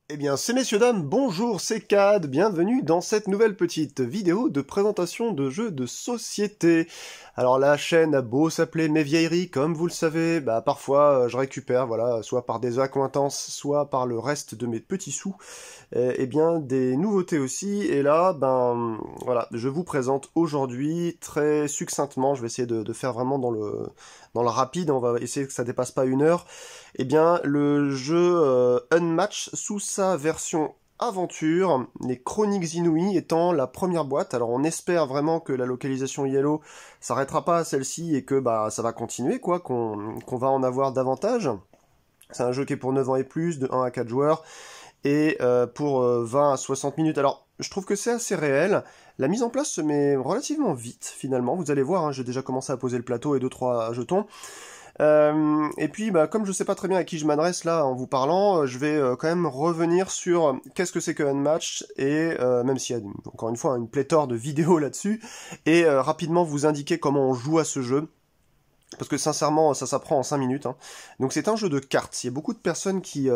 Eh bien, c'est messieurs dames, bonjour, c'est Cad, bienvenue dans cette nouvelle petite vidéo de présentation de jeux de société. Alors la chaîne a beau s'appeler Mes Vieilleries, comme vous le savez, parfois je récupère, voilà, soit par des accointances, soit par le reste de mes petits sous, eh bien des nouveautés aussi, et là, voilà, je vous présente aujourd'hui très succinctement, je vais essayer de faire vraiment dans le rapide, on va essayer que ça dépasse pas 1 heure, eh bien, le jeu Unmatch sous sa version aventure, les Chroniques Inouïes étant la première boîte. Alors on espère vraiment que la localisation Yellow s'arrêtera pas à celle-ci et que ça va continuer, quoi, qu'on va en avoir davantage. C'est un jeu qui est pour 9 ans et plus, de 1 à 4 joueurs, et pour 20 à 60 minutes. Alors, je trouve que c'est assez réel. La mise en place se met relativement vite, finalement. Vous allez voir, hein, j'ai déjà commencé à poser le plateau et 2-3 jetons. Et puis, comme je sais pas très bien à qui je m'adresse là en vous parlant, je vais quand même revenir sur qu'est-ce que c'est que Unmatch, et même s'il y a encore une fois une pléthore de vidéos là-dessus, et rapidement vous indiquer comment on joue à ce jeu. Parce que sincèrement, ça s'apprend en 5 minutes. Hein. Donc c'est un jeu de cartes. Il y a beaucoup de personnes qui...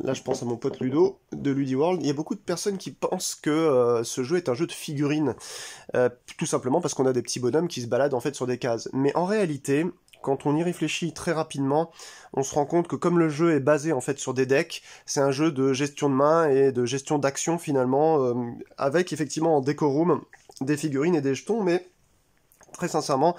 là, je pense à mon pote Ludo, de Ludi World. Il y a beaucoup de personnes qui pensent que ce jeu est un jeu de figurines. Tout simplement parce qu'on a des petits bonhommes qui se baladent en fait sur des cases. Mais en réalité... Quand on y réfléchit très rapidement, on se rend compte que comme le jeu est basé en fait sur des decks, c'est un jeu de gestion de main et de gestion d'action finalement, avec effectivement en décorum des figurines et des jetons, mais très sincèrement,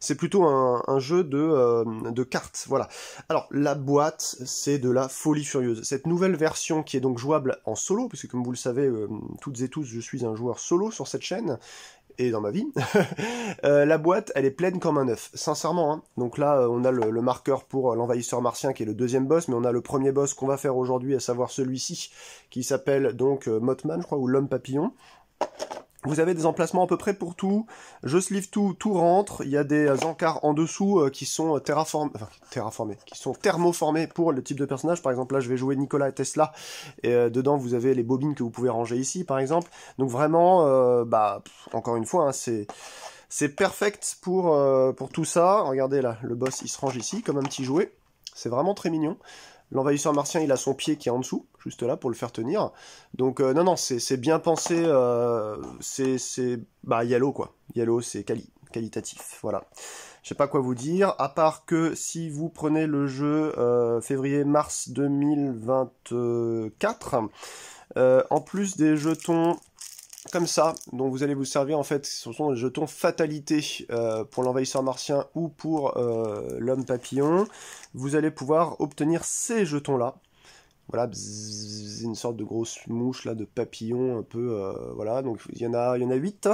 c'est plutôt un jeu de cartes, voilà. Alors, la boîte, c'est de la folie furieuse. Cette nouvelle version qui est donc jouable en solo, puisque comme vous le savez, toutes et tous, je suis un joueur solo sur cette chaîne, et dans ma vie, la boîte, elle est pleine comme un œuf, sincèrement. Hein. Donc là, on a le marqueur pour l'envahisseur martien, qui est le deuxième boss, mais on a le premier boss qu'on va faire aujourd'hui, à savoir celui-ci, qui s'appelle donc Mothman, je crois, ou l'homme papillon. Vous avez des emplacements à peu près pour tout, je sleeve tout rentre, il y a des encarts en dessous qui sont qui sont thermoformés pour le type de personnage. Par exemple là je vais jouer Nikola Tesla, et dedans vous avez les bobines que vous pouvez ranger ici par exemple. Donc vraiment, encore une fois, hein, c'est perfect pour tout ça. Regardez là, le boss il se range ici comme un petit jouet, c'est vraiment très mignon. L'envahisseur martien, il a son pied qui est en dessous, juste là, pour le faire tenir. Donc, non, c'est bien pensé, Yellow, quoi. Yellow, c'est qualitatif, voilà. Je sais pas quoi vous dire, à part que si vous prenez le jeu février-mars 2024, en plus des jetons comme ça, dont vous allez vous servir, en fait, ce sont des jetons fatalité pour l'envahisseur martien ou pour l'homme papillon. Vous allez pouvoir obtenir ces jetons-là. Voilà, bzzz, une sorte de grosse mouche là, de papillon un peu, voilà, donc il y en a 8.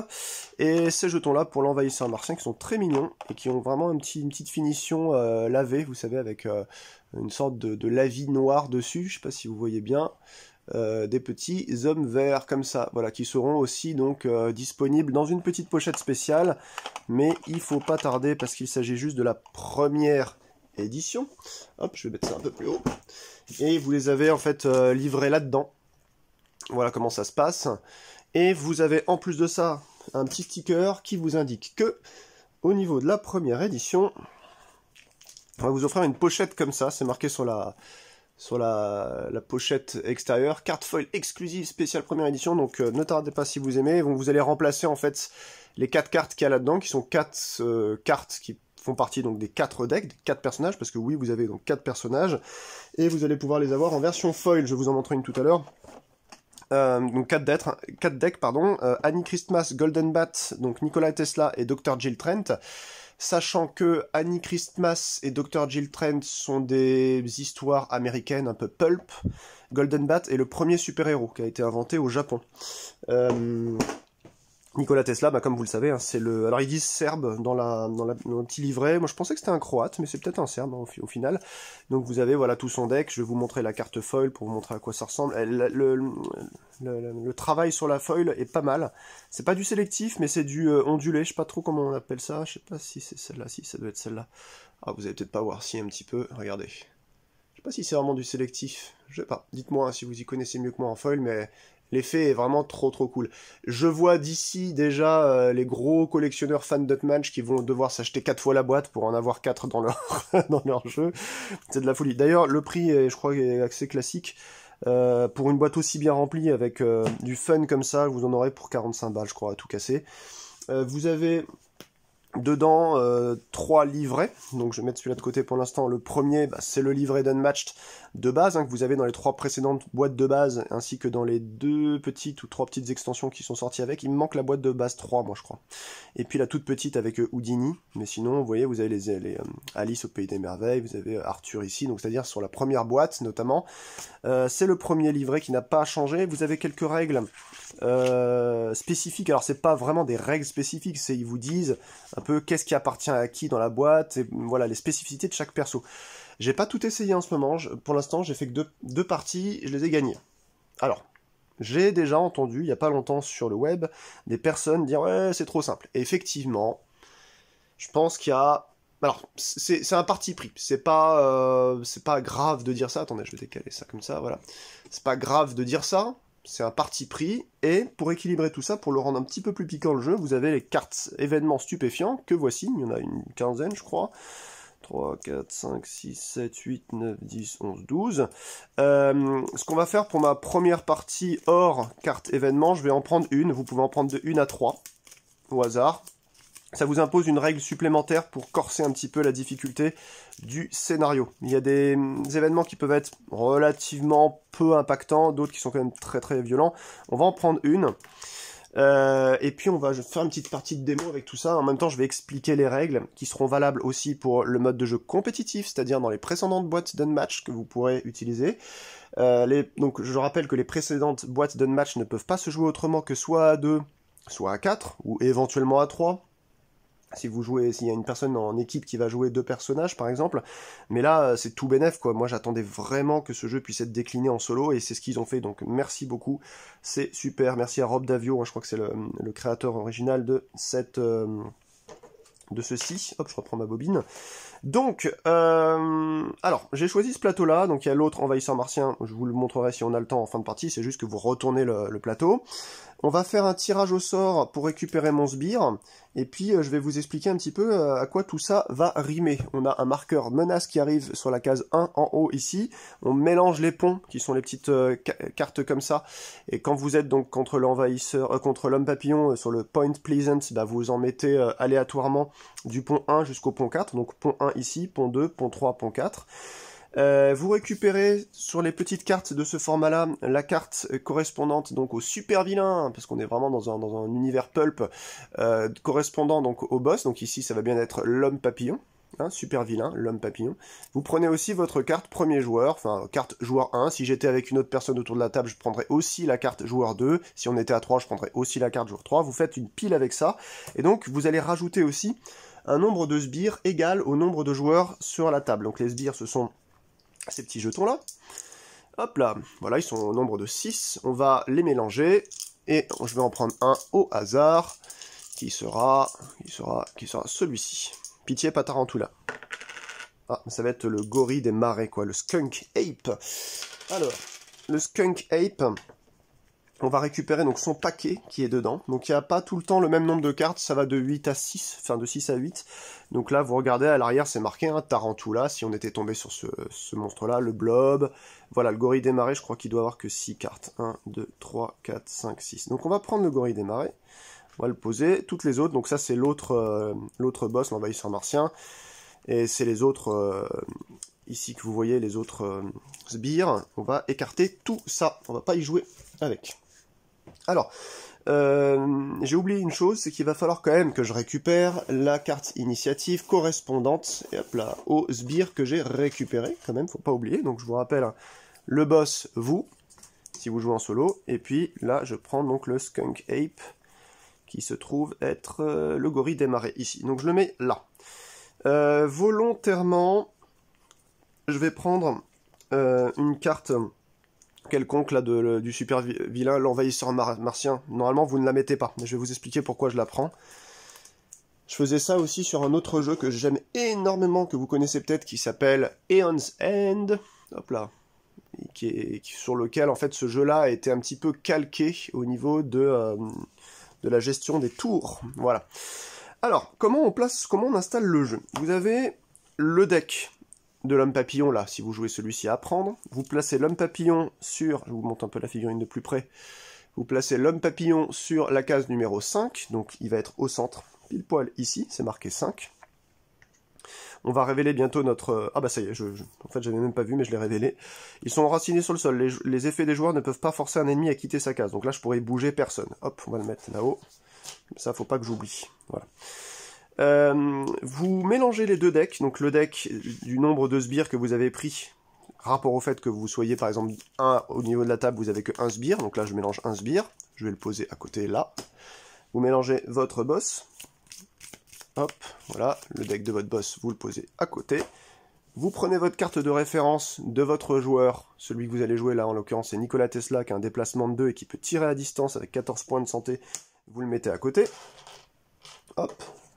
Et ces jetons-là pour l'envahisseur martien qui sont très mignons et qui ont vraiment une petite finition lavée, vous savez, avec une sorte de lavis noir dessus, je sais pas si vous voyez bien. Des petits hommes verts comme ça, voilà, qui seront aussi donc disponibles dans une petite pochette spéciale, mais il faut pas tarder parce qu'il s'agit juste de la première édition. Hop, je vais mettre ça un peu plus haut. Et vous les avez en fait livrés là-dedans. Voilà comment ça se passe. Et vous avez en plus de ça un petit sticker qui vous indique que au niveau de la première édition, on va vous offrir une pochette comme ça, c'est marqué sur la pochette extérieure, carte foil exclusive spéciale première édition, donc ne tardez pas si vous aimez. Vous allez remplacer en fait les 4 cartes qu'il y a là-dedans, qui sont 4 cartes qui font partie donc des 4 decks, des 4 personnages, parce que oui, vous avez donc 4 personnages, et vous allez pouvoir les avoir en version foil, je vais vous en montrer une tout à l'heure. Donc 4 decks, Annie Christmas, Golden Bat, donc Nikola Tesla et Dr. Jill Trent. Sachant que Annie Christmas et Dr. Jill Trent sont des histoires américaines un peu pulp, Golden Bat est le premier super-héros qui a été inventé au Japon. Nikola Tesla, comme vous le savez, hein, c'est le... Alors ils disent serbe dans le petit livret, moi je pensais que c'était un croate, mais c'est peut-être un serbe hein, au final. Donc vous avez voilà tout son deck, je vais vous montrer la carte foil pour vous montrer à quoi ça ressemble. Le travail sur la foil est pas mal. C'est pas du sélectif, mais c'est du ondulé, je sais pas trop comment on appelle ça, je sais pas si c'est celle-là, si ça doit être celle-là. Ah vous allez peut-être pas voir si un petit peu, regardez. Je sais pas si c'est vraiment du sélectif, je sais pas. Dites-moi hein, si vous y connaissez mieux que moi en foil, mais... L'effet est vraiment trop cool. Je vois d'ici déjà les gros collectionneurs fans d'Unmatch qui vont devoir s'acheter 4 fois la boîte pour en avoir 4 dans leur, dans leur jeu. C'est de la folie. D'ailleurs, le prix, est, je crois, est assez classique. Pour une boîte aussi bien remplie, avec du fun comme ça, vous en aurez pour 45 balles, je crois, à tout casser. Vous avez dedans 3 livrets, donc je vais mettre celui-là de côté pour l'instant. Le premier, bah, c'est le livret d'Unmatched de base, hein, que vous avez dans les 3 précédentes boîtes de base, ainsi que dans les 2 petites ou 3 petites extensions qui sont sorties avec. Il me manque la boîte de base 3, moi je crois. Et puis la toute petite avec Houdini, mais sinon, vous voyez, vous avez les Alice au Pays des Merveilles, vous avez Arthur ici, donc c'est-à-dire sur la première boîte notamment. C'est le premier livret qui n'a pas changé. Vous avez quelques règles spécifiques. Alors c'est pas vraiment des règles spécifiques, c'est ils vous disent un peu qu'est-ce qui appartient à qui dans la boîte, et voilà les spécificités de chaque perso. J'ai pas tout essayé en ce moment, pour l'instant j'ai fait que deux parties, je les ai gagnées. Alors, j'ai déjà entendu il y a pas longtemps sur le web des personnes dire ouais c'est trop simple. Et effectivement, je pense qu'il y a... Alors, c'est un parti pris, c'est pas grave de dire ça, attendez je vais décaler ça comme ça, voilà. C'est pas grave de dire ça, c'est un parti pris, et pour équilibrer tout ça, pour le rendre un petit peu plus piquant le jeu, vous avez les cartes événements stupéfiants, que voici, il y en a une quinzaine je crois, 3, 4, 5, 6, 7, 8, 9, 10, 11, 12. Ce qu'on va faire pour ma première partie hors carte événement, je vais en prendre une, vous pouvez en prendre de 1 à 3, au hasard. Ça vous impose une règle supplémentaire pour corser un petit peu la difficulté du scénario. Il y a des événements qui peuvent être relativement peu impactants, d'autres qui sont quand même très très violents. On va en prendre une. Et puis on va faire une petite partie de démo avec tout ça. En même temps, je vais expliquer les règles qui seront valables aussi pour le mode de jeu compétitif, c'est-à-dire dans les précédentes boîtes d'Unmatch que vous pourrez utiliser. Donc je rappelle que les précédentes boîtes d'Unmatch ne peuvent pas se jouer autrement que soit à 2, soit à 4, ou éventuellement à 3. Si vous jouez, s'il y a une personne en équipe qui va jouer 2 personnages par exemple, mais là c'est tout bénef quoi. Moi j'attendais vraiment que ce jeu puisse être décliné en solo et c'est ce qu'ils ont fait, donc merci beaucoup, c'est super. Merci à Rob Davio, hein, je crois que c'est le créateur original de ceci. Hop, je reprends ma bobine. Donc, alors, j'ai choisi ce plateau-là, donc il y a l'autre envahisseur martien, je vous le montrerai si on a le temps en fin de partie, c'est juste que vous retournez le plateau. On va faire un tirage au sort pour récupérer mon sbire, et puis je vais vous expliquer un petit peu à quoi tout ça va rimer. On a un marqueur menace qui arrive sur la case 1 en haut ici, on mélange les ponts, qui sont les petites cartes comme ça, et quand vous êtes donc contre l'envahisseur, contre l'homme papillon sur le Point Pleasant, bah, vous en mettez aléatoirement du pont 1 jusqu'au pont 4, donc pont 1 ici, pont 2, pont 3, pont 4. Vous récupérez sur les petites cartes de ce format-là la carte correspondante donc au super vilain, parce qu'on est vraiment dans un univers pulp, correspondant donc au boss. Donc ici ça va bien être l'homme papillon, hein, super vilain, l'homme papillon. Vous prenez aussi votre carte premier joueur, enfin carte joueur 1. Si j'étais avec une autre personne autour de la table, je prendrais aussi la carte joueur 2. Si on était à 3, je prendrais aussi la carte joueur 3. Vous faites une pile avec ça, et donc vous allez rajouter aussi un nombre de sbires égal au nombre de joueurs sur la table. Donc les sbires, ce sont ces petits jetons là, hop là, voilà, ils sont au nombre de 6, on va les mélanger, et je vais en prendre un au hasard, qui sera celui-ci. Pitié, pas tarantula. Ah, ça va être le gorille des marais, quoi, le skunk ape. Alors, le skunk ape, on va récupérer donc son paquet qui est dedans. Donc il n'y a pas tout le temps le même nombre de cartes, ça va de 8 à 6, enfin de 6 à 8. Donc là, vous regardez à l'arrière, c'est marqué un tarantula, si on était tombé sur ce monstre-là, le blob. Voilà, le gorille des marais, je crois qu'il doit avoir que 6 cartes. 1, 2, 3, 4, 5, 6. Donc on va prendre le gorille des marais, on va le poser. Toutes les autres, donc ça c'est l'autre boss, l'envahisseur martien. Et c'est les autres... ici que vous voyez, les autres sbires. On va écarter tout ça, on va pas y jouer avec. Alors, j'ai oublié une chose, c'est qu'il va falloir quand même que je récupère la carte initiative correspondante, et hop là, au sbire que j'ai récupéré, quand même, faut pas oublier. Donc je vous rappelle, hein, le boss, vous, si vous jouez en solo, et puis là, je prends donc le skunk ape, qui se trouve être le gorille des marais, ici. Donc je le mets là. Volontairement, je vais prendre une carte... quelconque là du super vilain, l'envahisseur martien. Normalement vous ne la mettez pas, mais je vais vous expliquer pourquoi je la prends. Je faisais ça aussi sur un autre jeu que j'aime énormément, que vous connaissez peut-être, qui s'appelle Aeon's End, hop là, sur lequel en fait ce jeu-là a été un petit peu calqué au niveau de la gestion des tours. Voilà. Alors, comment on installe le jeu? Vous avez le deck de l'homme papillon, là, si vous jouez celui-ci à prendre, vous placez l'homme papillon sur, je vous montre un peu la figurine de plus près, vous placez l'homme papillon sur la case numéro 5, donc il va être au centre, pile poil ici, c'est marqué 5. On va révéler bientôt notre... Ah bah ça y est, en fait j'avais même pas vu, mais je l'ai révélé. Ils sont enracinés sur le sol, les effets des joueurs ne peuvent pas forcer un ennemi à quitter sa case, donc là je pourrais bouger personne. Hop, on va le mettre là-haut, ça faut pas que j'oublie, voilà. Vous mélangez les deux decks, donc le deck du nombre de sbires que vous avez pris, rapport au fait que vous soyez par exemple 1 au niveau de la table, vous avez que 1 sbire, donc là je mélange 1 sbire, je vais le poser à côté là. Vous mélangez votre boss, hop, voilà, le deck de votre boss, vous le posez à côté. Vous prenez votre carte de référence de votre joueur, celui que vous allez jouer là en l'occurrence c'est Nikola Tesla qui a un déplacement de 2 et qui peut tirer à distance avec 14 points de santé, vous le mettez à côté, hop.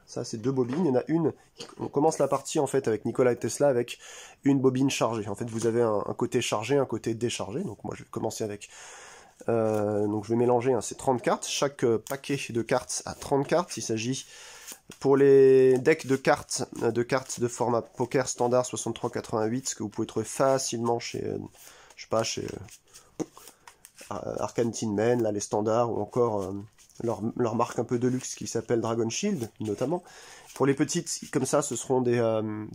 Ça, c'est 2 bobines. Il y en a une. On commence la partie en fait avec Nikola Tesla avec une bobine chargée. En fait, vous avez un côté chargé, un côté déchargé. Donc, moi, je vais commencer avec. Donc, je vais mélanger. Hein, c'est 30 cartes. Chaque paquet de cartes a 30 cartes. Il s'agit pour les decks de cartes de format poker standard 6388, ce que vous pouvez trouver facilement chez, je sais pas, chez Arcane Tin Man, là, les standards ou encore. Leur marque un peu de luxe qui s'appelle Dragon Shield, notamment. Pour les petites, comme ça, ce seront des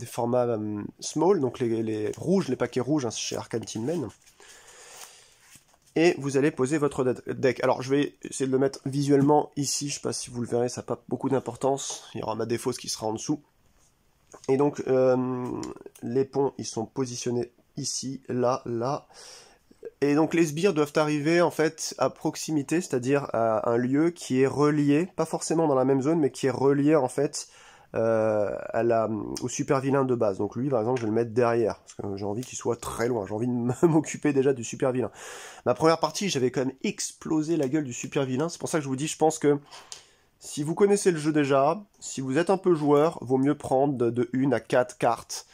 formats small, donc les rouges, les paquets rouges hein, chez Arcane Tin Man. Et vous allez poser votre deck. Alors, je vais essayer de le mettre visuellement ici, je ne sais pas si vous le verrez, ça n'a pas beaucoup d'importance. Il y aura ma défausse qui sera en dessous. Et donc, les ponts, ils sont positionnés ici, là, là. Et donc les sbires doivent arriver en fait à proximité, c'est-à-dire à un lieu qui est relié, pas forcément dans la même zone, mais qui est relié en fait au super vilain de base. Donc lui par exemple je vais le mettre derrière, parce que j'ai envie qu'il soit très loin, j'ai envie de m'occuper déjà du super vilain. Ma première partie j'avais quand même explosé la gueule du super vilain, c'est pour ça que je vous dis, je pense que si vous connaissez le jeu déjà, si vous êtes un peu joueur, vaut mieux prendre de 1 à 4 cartes.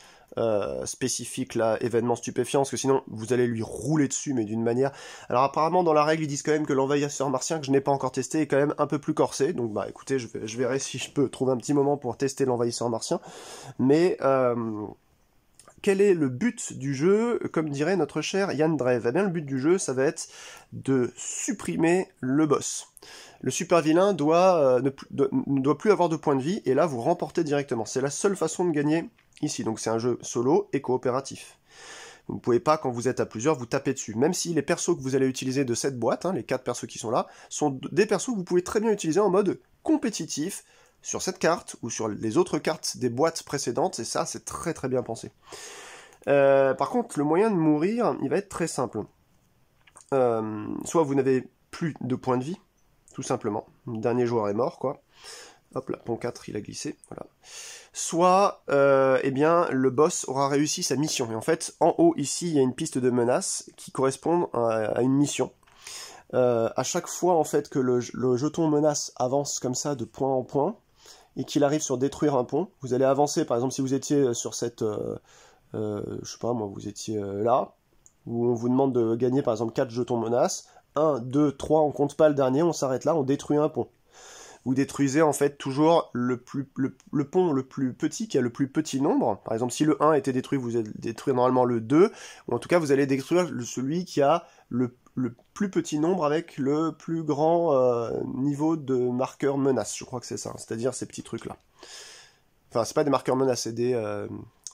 Spécifique là, événement stupéfiant, parce que sinon vous allez lui rouler dessus, mais d'une manière... Alors apparemment dans la règle ils disent quand même que l'envahisseur martien, que je n'ai pas encore testé, est quand même un peu plus corsé, donc bah écoutez, je verrai si je peux trouver un petit moment pour tester l'envahisseur martien, mais quel est le but du jeu, comme dirait notre cher Yann Drev? Eh bien le but du jeu, ça va être de supprimer le boss. Le super vilain ne doit plus avoir de points de vie, et là vous remportez directement. C'est la seule façon de gagner ici. Donc c'est un jeu solo et coopératif. Vous ne pouvez pas, quand vous êtes à plusieurs, vous taper dessus. Même si les persos que vous allez utiliser de cette boîte, hein, les 4 persos qui sont là, sont des persos que vous pouvez très bien utiliser en mode compétitif sur cette carte ou sur les autres cartes des boîtes précédentes, et ça c'est très très bien pensé. Par contre, le moyen de mourir, il va être très simple. Soit vous n'avez plus de points de vie, tout simplement. Le dernier joueur est mort, quoi. Hop là, pont 4, il a glissé, voilà. Soit, eh bien, le boss aura réussi sa mission. Et en fait, en haut, ici, il y a une piste de menace qui correspond à une mission. À chaque fois, en fait, que le jeton menace avance comme ça, de point en point, et qu'il arrive sur détruire un pont, vous allez avancer, par exemple, si vous étiez sur cette... je sais pas, moi, vous étiez là, où on vous demande de gagner, par exemple, 4 jetons menace. 1, 2, 3, on compte pas le dernier, on s'arrête là, on détruit un pont. Vous détruisez en fait toujours le pont le plus petit qui a le plus petit nombre. Par exemple, si le 1 était détruit, vous allez détruire normalement le 2, ou en tout cas vous allez détruire celui qui a le plus petit nombre avec le plus grand niveau de marqueur menace. Je crois que c'est ça, c'est-à-dire ces petits trucs-là. Enfin, c'est pas des marqueurs menace, c'est des...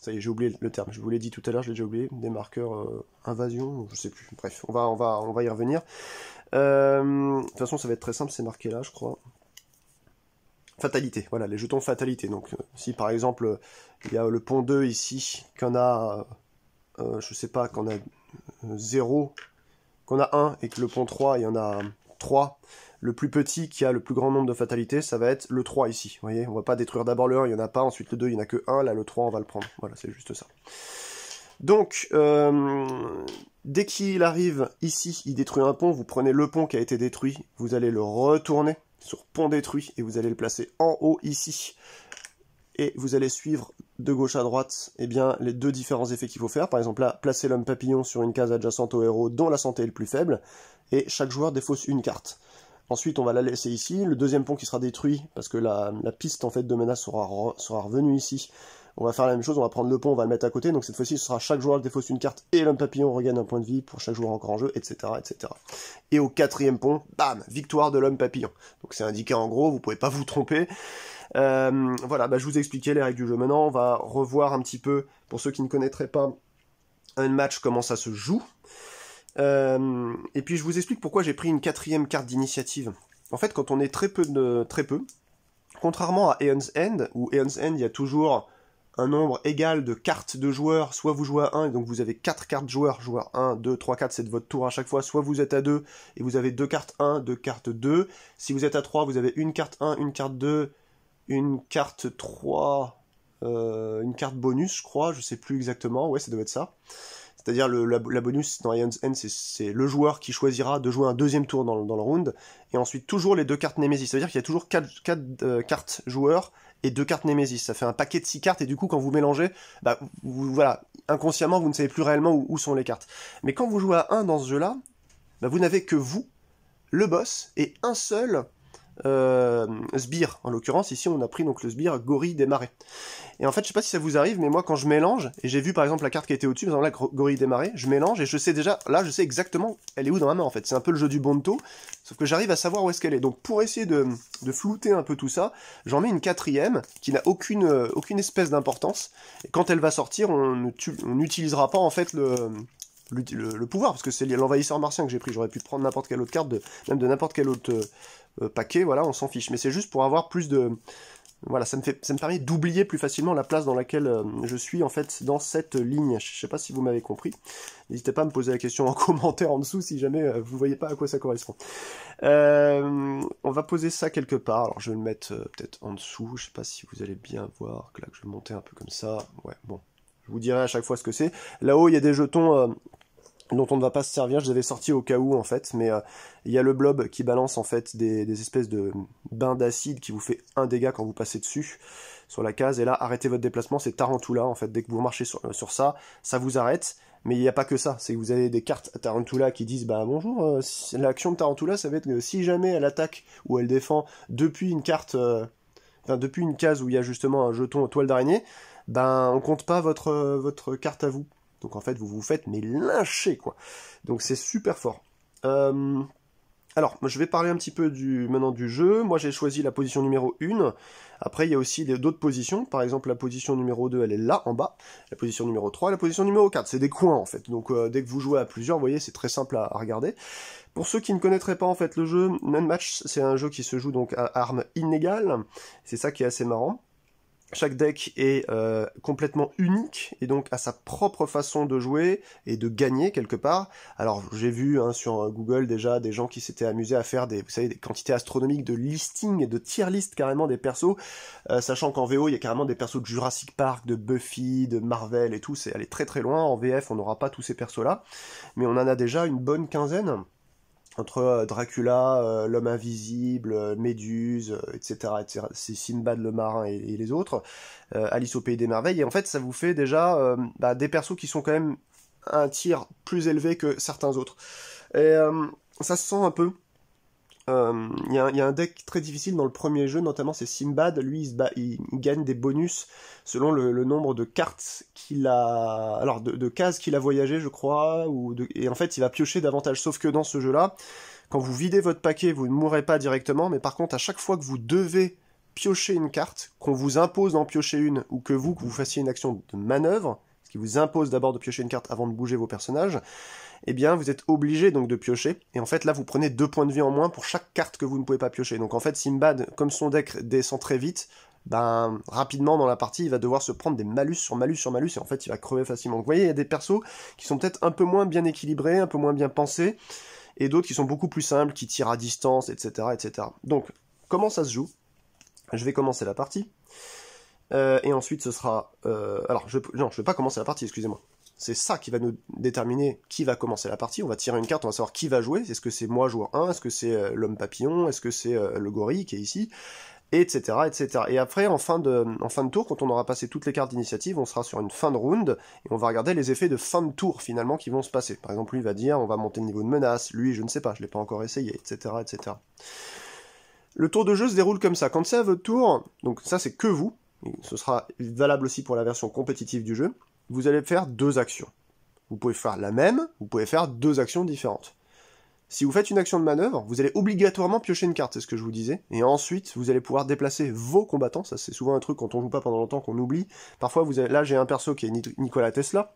ça y est, j'ai oublié le terme, je vous l'ai dit tout à l'heure, je l'ai déjà oublié. Des marqueurs invasion, je sais plus. Bref, on va y revenir. De toute façon, ça va être très simple, c'est marqué là, je crois. Fatalité, voilà, les jetons fatalité. Donc, si par exemple, il y a le pont 2 ici, qu'on a, je sais pas, qu'on a 0, qu'on a 1, et que le pont 3, il y en a 3, le plus petit qui a le plus grand nombre de fatalités, ça va être le 3 ici. Vous voyez, on va pas détruire d'abord le 1, il n'y en a pas, ensuite le 2, il n'y en a que 1, là le 3, on va le prendre. Voilà, c'est juste ça. Donc, dès qu'il arrive ici, il détruit un pont, vous prenez le pont qui a été détruit, vous allez le retourner sur pont détruit, et vous allez le placer en haut ici. Et vous allez suivre de gauche à droite eh bien, les deux différents effets qu'il faut faire. Par exemple là, placer l'homme papillon sur une case adjacente au héros dont la santé est le plus faible, et chaque joueur défausse une carte. Ensuite, on va la laisser ici. Le deuxième pont qui sera détruit, parce que la piste en fait de menace sera revenue ici. On va faire la même chose, on va prendre le pont, on va le mettre à côté, donc cette fois-ci ce sera chaque joueur défausse une carte et l'homme papillon regagne un point de vie pour chaque joueur encore en jeu, etc. etc. Et au 4e pont, bam, victoire de l'homme papillon. Donc c'est indiqué en gros, vous pouvez pas vous tromper. Voilà, je vous ai expliqué les règles du jeu. Maintenant on va revoir un petit peu, pour ceux qui ne connaîtraient pas un match, comment ça se joue. Et puis je vous explique pourquoi j'ai pris une 4e carte d'initiative. En fait, quand on est très peu, contrairement à Aeon's End, où Aeon's End, il y a toujours un nombre égal de cartes de joueurs, soit vous jouez à 1, et donc vous avez 4 cartes joueurs, joueur 1, 2, 3, 4, c'est de votre tour à chaque fois, soit vous êtes à 2, et vous avez 2 cartes 1, 2 cartes 2, si vous êtes à 3, vous avez une carte 1, une carte 2, une carte 3, une carte bonus, je crois, je sais plus exactement, ouais, ça doit être ça. C'est-à-dire la bonus dans Aeon's End, c'est le joueur qui choisira de jouer un 2e tour dans le round, et ensuite toujours les 2 cartes Némésis. Ça veut dire qu'il y a toujours 4 cartes joueurs et 2 cartes Némésis. Ça fait un paquet de 6 cartes, et du coup, quand vous mélangez, voilà, inconsciemment, vous ne savez plus réellement où sont les cartes. Mais quand vous jouez à 1 dans ce jeu-là, vous n'avez que vous, le boss, et un seul sbire. En l'occurrence, ici, on a pris donc le sbire Gorille des Marais. Et en fait, je sais pas si ça vous arrive, mais moi, quand je mélange, et j'ai vu par exemple la carte qui était au-dessus, par exemple la Gorille des Marais, je mélange et je sais déjà, là, je sais exactement elle est où dans ma main en fait. C'est un peu le jeu du Bonto, sauf que j'arrive à savoir où est-ce qu'elle est. Donc pour essayer de flouter un peu tout ça, j'en mets une 4e qui n'a aucune espèce d'importance. Et quand elle va sortir, on n'utilisera pas en fait le pouvoir, parce que c'est l'envahisseur martien que j'ai pris. J'aurais pu prendre n'importe quelle autre carte, même de n'importe quel autre paquet, voilà, on s'en fiche. Mais c'est juste pour avoir plus de... Voilà, ça me permet d'oublier plus facilement la place dans laquelle je suis en fait dans cette ligne. Je sais pas si vous m'avez compris. N'hésitez pas à me poser la question en commentaire en dessous si jamais vous voyez pas à quoi ça correspond. On va poser ça quelque part. Alors je vais le mettre peut-être en dessous. Je sais pas si vous allez bien voir. Là que je vais le monter un peu comme ça. Ouais, bon. Je vous dirai à chaque fois ce que c'est. Là-haut, il y a des jetons dont on ne va pas se servir, je les avais sortis au cas où en fait, mais il y a le blob qui balance en fait des espèces de bains d'acide qui vous fait 1 dégât quand vous passez dessus, sur la case, et là, arrêtez votre déplacement, c'est Tarantula en fait, dès que vous marchez sur ça, ça vous arrête, mais il n'y a pas que ça, c'est que vous avez des cartes Tarantula qui disent, bonjour, l'action de Tarantula, ça va être que si jamais elle attaque ou elle défend depuis une carte, depuis une case où il y a justement un jeton toile d'araignée, on compte pas votre carte à vous. Donc en fait, vous vous faites mais lyncher, quoi. Donc c'est super fort. Alors, je vais parler un petit peu maintenant du jeu. Moi, j'ai choisi la position numéro 1. Après, il y a aussi d'autres positions. Par exemple, la position numéro 2, elle est là, en bas. La position numéro 3 et la position numéro 4. C'est des coins, en fait. Donc, dès que vous jouez à plusieurs, vous voyez, c'est très simple à regarder. Pour ceux qui ne connaîtraient pas, en fait, le jeu, Unmatched, c'est un jeu qui se joue donc à armes inégales. C'est ça qui est assez marrant. Chaque deck est complètement unique et donc a sa propre façon de jouer et de gagner quelque part. Alors j'ai vu sur Google déjà des gens qui s'étaient amusés à faire des quantités astronomiques de listing et de tier list carrément des persos, sachant qu'en VO il y a carrément des persos de Jurassic Park, de Buffy, de Marvel et tout, c'est aller très très loin. En VF on n'aura pas tous ces persos là, mais on en a déjà une bonne quinzaine. Entre Dracula, l'homme invisible, Méduse, etc., etc. C'est Sinbad le marin et les autres, Alice au pays des merveilles, et en fait ça vous fait déjà des persos qui sont quand même un tiers plus élevé que certains autres. Et ça se sent un peu. Il y a un deck très difficile dans le premier jeu, notamment c'est Sinbad, lui il gagne des bonus selon le nombre de cartes qu'il a, alors de cases qu'il a voyagé je crois, et en fait il va piocher davantage, sauf que dans ce jeu là, quand vous videz votre paquet vous ne mourrez pas directement, mais par contre à chaque fois que vous devez piocher une carte, qu'on vous impose d'en piocher une, ou que vous fassiez une action de manœuvre, ce qui vous impose d'abord de piocher une carte avant de bouger vos personnages, eh bien vous êtes obligé donc de piocher, et en fait là vous prenez 2 points de vie en moins pour chaque carte que vous ne pouvez pas piocher. Donc en fait Sinbad, comme son deck descend très vite, rapidement dans la partie il va devoir se prendre des malus sur malus sur malus, et en fait il va crever facilement. Donc vous voyez, il y a des persos qui sont peut-être un peu moins bien équilibrés, un peu moins bien pensés, et d'autres qui sont beaucoup plus simples, qui tirent à distance, etc. etc. Donc comment ça se joue? Je vais commencer la partie, et ensuite ce sera... non, je vais pas commencer la partie, excusez-moi. C'est ça qui va nous déterminer qui va commencer la partie. On va tirer une carte, on va savoir qui va jouer. Est-ce que c'est moi, joueur 1? Est-ce que c'est l'homme papillon? Est-ce que c'est le gorille qui est ici? Etc., etc. Et après, en fin de tour, quand on aura passé toutes les cartes d'initiative, on sera sur une fin de round, et on va regarder les effets de fin de tour, finalement, qui vont se passer. Par exemple, lui va dire, on va monter le niveau de menace, lui, je ne sais pas, je l'ai pas encore essayé, etc., etc. Le tour de jeu se déroule comme ça. Quand c'est à votre tour, donc ça c'est que vous, ce sera valable aussi pour la version compétitive du jeu, vous allez faire 2 actions. Vous pouvez faire la même, vous pouvez faire 2 actions différentes. Si vous faites une action de manœuvre, vous allez obligatoirement piocher une carte, c'est ce que je vous disais, et ensuite vous allez pouvoir déplacer vos combattants, ça c'est souvent un truc quand on joue pas pendant longtemps qu'on oublie. Parfois, là j'ai un perso qui est Nikola Tesla,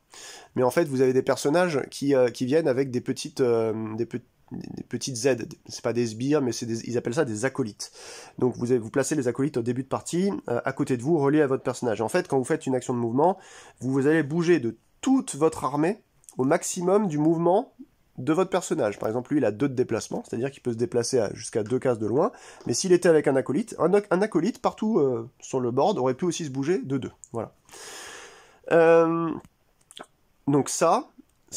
mais en fait vous avez des personnages qui viennent avec des petites aides, c'est pas des sbires, mais ils appellent ça des acolytes. Donc vous placez les acolytes au début de partie, à côté de vous, reliés à votre personnage. Et en fait, quand vous faites une action de mouvement, vous allez bouger de toute votre armée au maximum du mouvement de votre personnage. Par exemple, lui, il a 2 de déplacement, c'est-à-dire qu'il peut se déplacer jusqu'à 2 cases de loin, mais s'il était avec un acolyte, un acolyte, partout sur le board, aurait pu aussi se bouger de 2. Voilà. Donc ça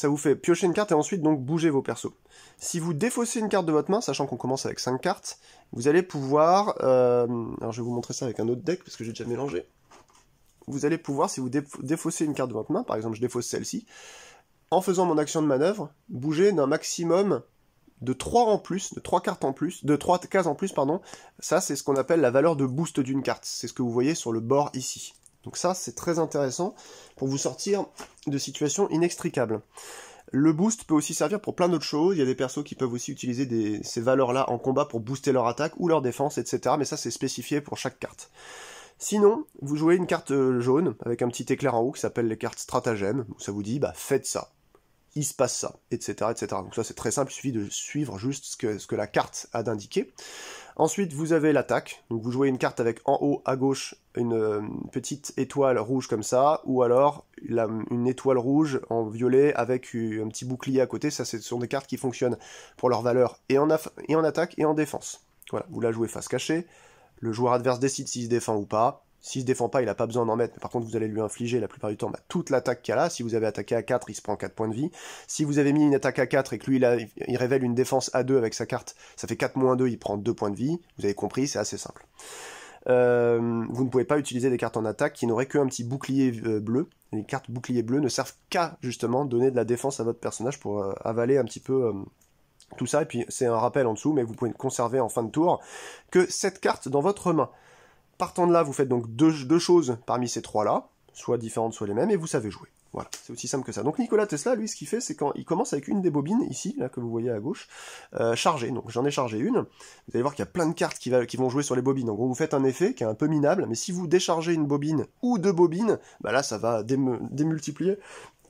vous fait piocher une carte et ensuite donc bouger vos persos. Si vous défaussez une carte de votre main, sachant qu'on commence avec 5 cartes, vous allez pouvoir... alors je vais vous montrer ça avec un autre deck, parce que j'ai déjà mélangé. Vous allez pouvoir, si vous défaussez une carte de votre main, par exemple je défausse celle-ci, en faisant mon action de manœuvre, bouger d'un maximum de 3 en plus, de 3 cartes en plus, de 3 cases en plus, pardon. Ça, c'est ce qu'on appelle la valeur de boost d'une carte. C'est ce que vous voyez sur le bord ici. Donc ça, c'est très intéressant pour vous sortir de situations inextricables. Le boost peut aussi servir pour plein d'autres choses. Il y a des persos qui peuvent aussi utiliser ces valeurs-là en combat pour booster leur attaque ou leur défense, etc. Mais ça, c'est spécifié pour chaque carte. Sinon, vous jouez une carte jaune avec un petit éclair en haut qui s'appelle les cartes stratagèmes. Ça vous dit, bah faites ça. Il se passe ça, etc., etc. Donc ça c'est très simple, il suffit de suivre juste ce que la carte a d'indiqué. Ensuite vous avez l'attaque, donc vous jouez une carte avec en haut à gauche une petite étoile rouge comme ça, ou alors une étoile rouge en violet avec un petit bouclier à côté. Ça ce sont des cartes qui fonctionnent pour leur valeur et en attaque et en défense. Voilà, vous la jouez face cachée, le joueur adverse décide s'il se défend ou pas. S'il se défend pas, il n'a pas besoin d'en mettre, mais par contre vous allez lui infliger la plupart du temps toute l'attaque qu'il y a là. Si vous avez attaqué à 4, il se prend 4 points de vie. Si vous avez mis une attaque à 4 et que lui il révèle une défense à 2 avec sa carte, ça fait 4-2, il prend 2 points de vie. Vous avez compris, c'est assez simple. Vous ne pouvez pas utiliser des cartes en attaque qui n'auraient qu'un petit bouclier bleu. Les cartes bouclier bleu ne servent qu'à justement donner de la défense à votre personnage pour avaler un petit peu... tout ça, et puis c'est un rappel en dessous, mais vous pouvez conserver en fin de tour que cette carte dans votre main. Partant de là, vous faites donc deux choses parmi ces 3-là, soit différentes, soit les mêmes, et vous savez jouer. Voilà, c'est aussi simple que ça. Donc Nikola Tesla, lui, ce qu'il fait, c'est quand il commence avec une des bobines, ici, là, que vous voyez à gauche, chargée. Donc j'en ai chargé une. Vous allez voir qu'il y a plein de cartes qui vont jouer sur les bobines. En gros, vous faites un effet qui est un peu minable, mais si vous déchargez une bobine ou 2 bobines, bah là, ça va démultiplier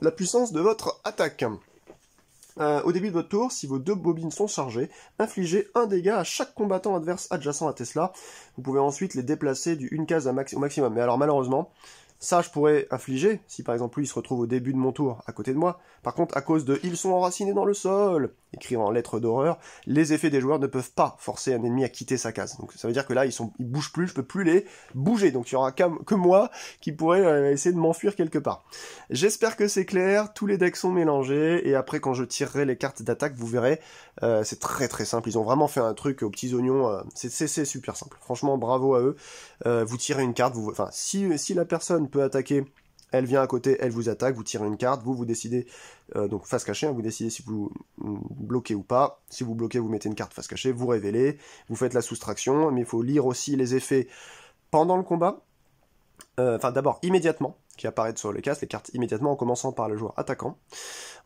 la puissance de votre attaque. Au début de votre tour, si vos 2 bobines sont chargées, infligez 1 dégât à chaque combattant adverse adjacent à Tesla. Vous pouvez ensuite les déplacer d'une case au maximum. Mais alors malheureusement, ça je pourrais infliger, si par exemple lui il se retrouve au début de mon tour à côté de moi. Par contre, à cause de « ils sont enracinés dans le sol », écrit en lettres d'horreur, les effets des joueurs ne peuvent pas forcer un ennemi à quitter sa case. Donc ça veut dire que là, ils bougent plus, je peux plus les bouger. Donc il y aura que moi qui pourrais essayer de m'enfuir quelque part. J'espère que c'est clair, tous les decks sont mélangés, et après quand je tirerai les cartes d'attaque, vous verrez, c'est très très simple. Ils ont vraiment fait un truc aux petits oignons, c'est super simple. Franchement, bravo à eux. Vous tirez une carte, si la personne peut attaquer, elle vient à côté, elle vous attaque, vous tirez une carte, vous décidez, donc face cachée, vous décidez si vous bloquez ou pas. Si vous bloquez, vous mettez une carte face cachée, vous révélez, vous faites la soustraction, mais il faut lire aussi les effets pendant le combat. Enfin d'abord immédiatement, qui apparaissent sur les cartes immédiatement en commençant par le joueur attaquant,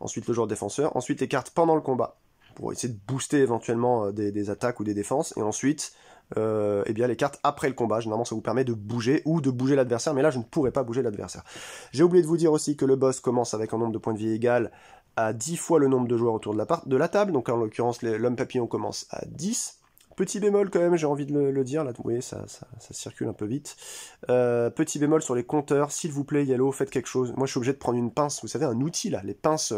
ensuite le joueur défenseur, ensuite les cartes pendant le combat, pour essayer de booster éventuellement des attaques ou des défenses, et ensuite eh bien les cartes après le combat. Généralement ça vous permet de bouger ou de bouger l'adversaire, mais là je ne pourrais pas bouger l'adversaire. J'ai oublié de vous dire aussi que le boss commence avec un nombre de points de vie égal à 10 fois le nombre de joueurs autour de la table, donc en l'occurrence l'homme papillon commence à 10. Petit bémol quand même, j'ai envie de le dire, là vous voyez ça circule un peu vite. Petit bémol sur les compteurs, s'il vous plaît Yellow, faites quelque chose. Moi je suis obligé de prendre une pince, vous savez un outil là, les pinces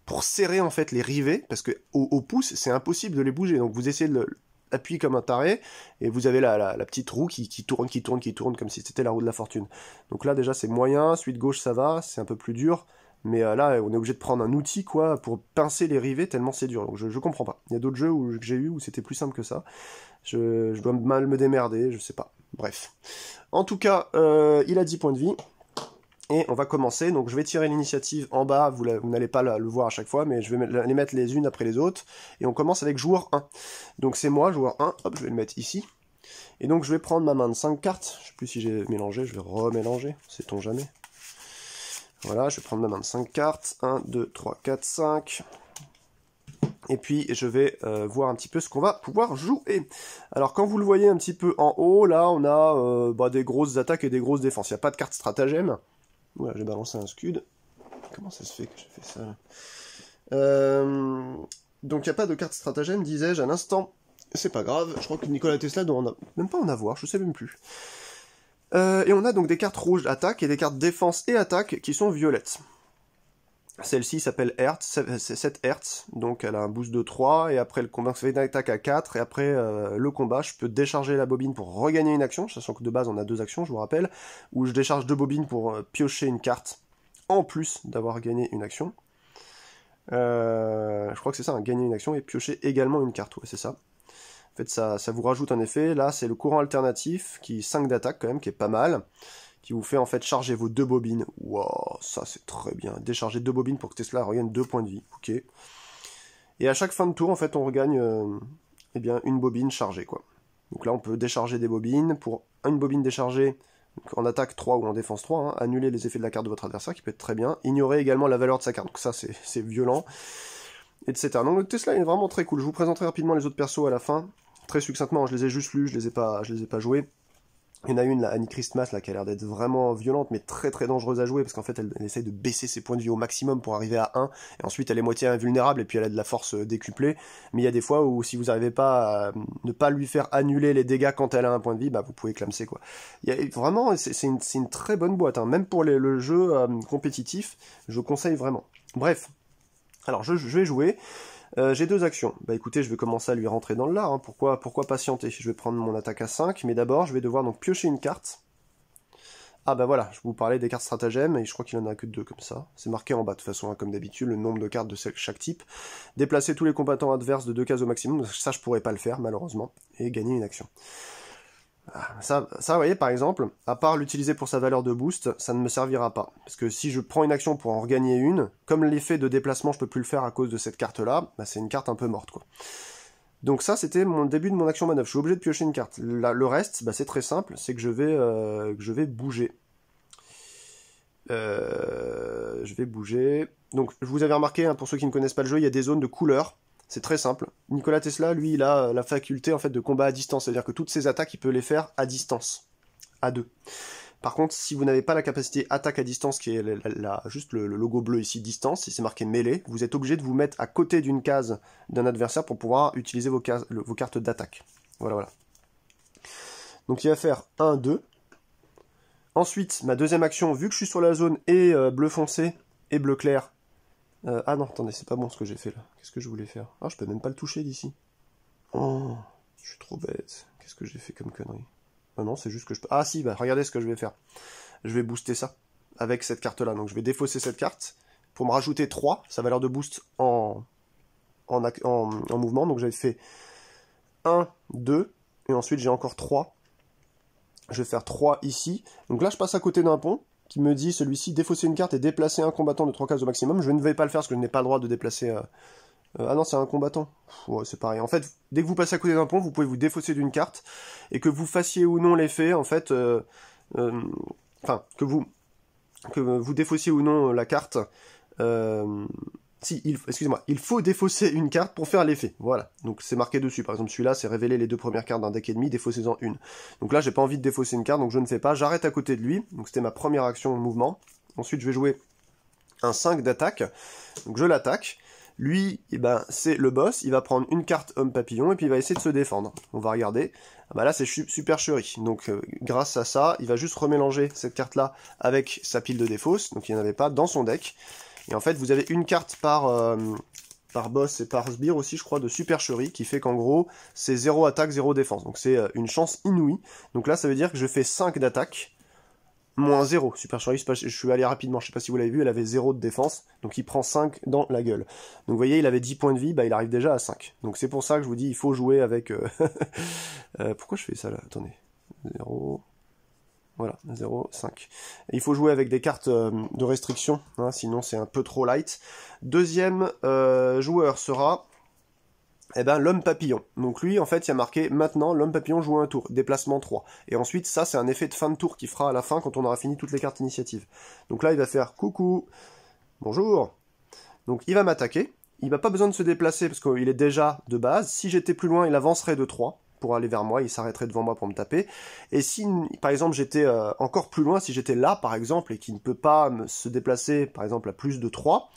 pour serrer en fait les rivets, parce que au pouce c'est impossible de les bouger, donc vous essayez de appuyer comme un taré, et vous avez la petite roue qui tourne comme si c'était la roue de la fortune. Donc là déjà c'est moyen, suite gauche ça va, c'est un peu plus dur, mais là on est obligé de prendre un outil quoi pour pincer les rivets tellement c'est dur, donc je comprends pas. Il y a d'autres jeux que j'ai eu où c'était plus simple que ça, je dois mal me démerder, je sais pas, bref. En tout cas, il a 10 points de vie, et on va commencer, donc je vais tirer l'initiative en bas, vous n'allez pas le voir à chaque fois, mais je vais les mettre les unes après les autres, et on commence avec joueur 1. Donc c'est moi, joueur 1, hop, je vais le mettre ici. Et donc je vais prendre ma main de 5 cartes, je sais plus si j'ai mélangé, je vais remélanger, sait-on jamais. Voilà, je vais prendre ma main de 5 cartes, 1, 2, 3, 4, 5... Et puis je vais voir un petit peu ce qu'on va pouvoir jouer. Alors quand vous le voyez un petit peu en haut, là on a des grosses attaques et des grosses défenses. Il n'y a pas de carte stratagème. Voilà, j'ai balancé un scud. Comment ça se fait que j'ai fait ça donc il n'y a pas de carte stratagème, disais-je à l'instant. C'est pas grave, je crois que Nikola Tesla doit même pas en avoir, je sais même plus. Et on a donc des cartes rouges attaque et des cartes défense et attaque qui sont violettes. Celle-ci s'appelle Hertz, c'est 7 Hertz, donc elle a un boost de 3, et après le combat, ça fait une attaque à 4, et après le combat, je peux décharger la bobine pour regagner une action, sachant que de base on a 2 actions, je vous rappelle, où je décharge 2 bobines pour piocher une carte, en plus d'avoir gagné une action. Je crois que c'est ça, hein, gagner une action et piocher également une carte, ouais, c'est ça. En fait, ça vous rajoute un effet, là c'est le courant alternatif, qui 5 d'attaque quand même, qui est pas mal, qui vous fait en fait charger vos 2 bobines. Wow, ça c'est très bien. Décharger 2 bobines pour que Tesla regagne 2 points de vie. Ok. Et à chaque fin de tour, en fait, on regagne eh bien, une bobine chargée, quoi. Donc là, on peut décharger des bobines. Pour une bobine déchargée, donc en attaque 3 ou en défense 3, hein, annuler les effets de la carte de votre adversaire, qui peut être très bien. Ignorer également la valeur de sa carte. Donc ça, c'est violent. Etc. Donc le Tesla est vraiment très cool. Je vous présenterai rapidement les autres persos à la fin. Très succinctement, je les ai juste lus, je les ai pas joués. Il y en a une, la Annie Christmas, là, qui a l'air d'être vraiment violente, mais très très dangereuse à jouer, parce qu'en fait, elle essaye de baisser ses points de vie au maximum pour arriver à 1, et ensuite elle est moitié invulnérable, et puis elle a de la force décuplée. Mais il y a des fois où, si vous n'arrivez pas à ne pas lui faire annuler les dégâts quand elle a un point de vie, bah vous pouvez clamser, quoi. Il y a, vraiment, c'est une très bonne boîte, hein. Même pour le jeu compétitif, je conseille vraiment. Bref, alors je vais jouer. J'ai 2 actions. Bah écoutez, je vais commencer à lui rentrer dans le lard, hein. Pourquoi patienter? Je vais prendre mon attaque à 5, mais d'abord je vais devoir donc piocher une carte. Ah bah voilà, je vous parlais des cartes stratagèmes, et je crois qu'il en a que 2 comme ça. C'est marqué en bas de toute façon, hein, comme d'habitude, le nombre de cartes de chaque type. Déplacer tous les combattants adverses de 2 cases au maximum, ça je pourrais pas le faire malheureusement, et gagner une action. Ça, vous voyez, par exemple, à part l'utiliser pour sa valeur de boost, ça ne me servira pas. Parce que si je prends une action pour en regagner une, comme l'effet de déplacement, je peux plus le faire à cause de cette carte-là, bah c'est une carte un peu morte, quoi. Donc ça, c'était mon début de mon action manœuvre. Je suis obligé de piocher une carte. Le reste, bah, c'est très simple, c'est que je vais bouger. Je vais bouger. Donc, je vous avais remarqué, hein, pour ceux qui ne connaissent pas le jeu, il y a des zones de couleurs. C'est très simple. Nikola Tesla, lui, il a la faculté en fait de combat à distance, c'est-à-dire que toutes ses attaques, il peut les faire à distance, à 2. Par contre, si vous n'avez pas la capacité attaque à distance, qui est juste le logo bleu ici, distance, si c'est marqué mêlée, vous êtes obligé de vous mettre à côté d'une case d'un adversaire pour pouvoir utiliser vos cartes d'attaque. Voilà, voilà. Donc il va faire 1, 2. Ensuite, ma deuxième action, vu que je suis sur la zone et bleu foncé et bleu clair, ah non, attendez, c'est pas bon ce que j'ai fait là. Qu'est-ce que je voulais faire? Ah, je peux même pas le toucher d'ici. Oh, je suis trop bête. Qu'est-ce que j'ai fait comme connerie? Ah non, c'est juste que je peux... Ah si, bah regardez ce que je vais faire. Je vais booster ça avec cette carte-là. Donc je vais défausser cette carte pour me rajouter 3, sa valeur de boost en mouvement. Donc j'avais fait 1, 2, et ensuite j'ai encore 3. Je vais faire 3 ici. Donc là, je passe à côté d'un pont qui me dit, celui-ci, défausser une carte et déplacer un combattant de 3 cases au maximum. Je ne vais pas le faire parce que je n'ai pas le droit de déplacer... ah non, c'est un combattant. Ouais, c'est pareil. En fait, dès que vous passez à côté d'un pont, vous pouvez vous défausser d'une carte, et que vous fassiez ou non l'effet, en fait... Enfin, que vous défaussiez ou non la carte... excusez-moi, il faut défausser une carte pour faire l'effet, voilà. Donc c'est marqué dessus, par exemple celui-là, c'est révéler les 2 premières cartes d'un deck ennemi, défaussez-en une. Donc là, j'ai pas envie de défausser une carte, donc je ne fais pas, j'arrête à côté de lui, donc c'était ma première action de mouvement. Ensuite, je vais jouer un 5 d'attaque, donc je l'attaque. Lui, eh ben, c'est le boss, il va prendre une carte homme papillon, et puis il va essayer de se défendre. On va regarder. Ah bah là, c'est supercherie. Donc grâce à ça, il va juste remélanger cette carte-là avec sa pile de défausse, donc il n'y en avait pas dans son deck. Et en fait, vous avez une carte par boss et par sbire aussi, je crois, de supercherie, qui fait qu'en gros, c'est 0 attaque, 0 défense. Donc c'est une chance inouïe. Donc là, ça veut dire que je fais 5 d'attaque, moins 0. Supercherie, je suis allé rapidement, je sais pas si vous l'avez vu, elle avait 0 de défense, donc il prend 5 dans la gueule. Donc vous voyez, il avait 10 points de vie, bah il arrive déjà à 5. Donc c'est pour ça que je vous dis, il faut jouer avec... pourquoi je fais ça là? Attendez. 0... Voilà, 0, 5. Il faut jouer avec des cartes de restriction, hein, sinon c'est un peu trop light. Deuxième joueur sera eh ben l'homme papillon. Donc lui, en fait, il y a marqué maintenant l'homme papillon joue un tour, déplacement 3. Et ensuite, ça, c'est un effet de fin de tour qu'il fera à la fin quand on aura fini toutes les cartes initiatives. Donc là, il va faire coucou, bonjour. Donc il va m'attaquer. Il n'a pas besoin de se déplacer parce qu'il est déjà de base. Si j'étais plus loin, il avancerait de 3 pour aller vers moi, il s'arrêterait devant moi pour me taper. Et si, par exemple, j'étais encore plus loin, si j'étais là, par exemple, et qu'il ne peut pas se déplacer, par exemple, à plus de 3,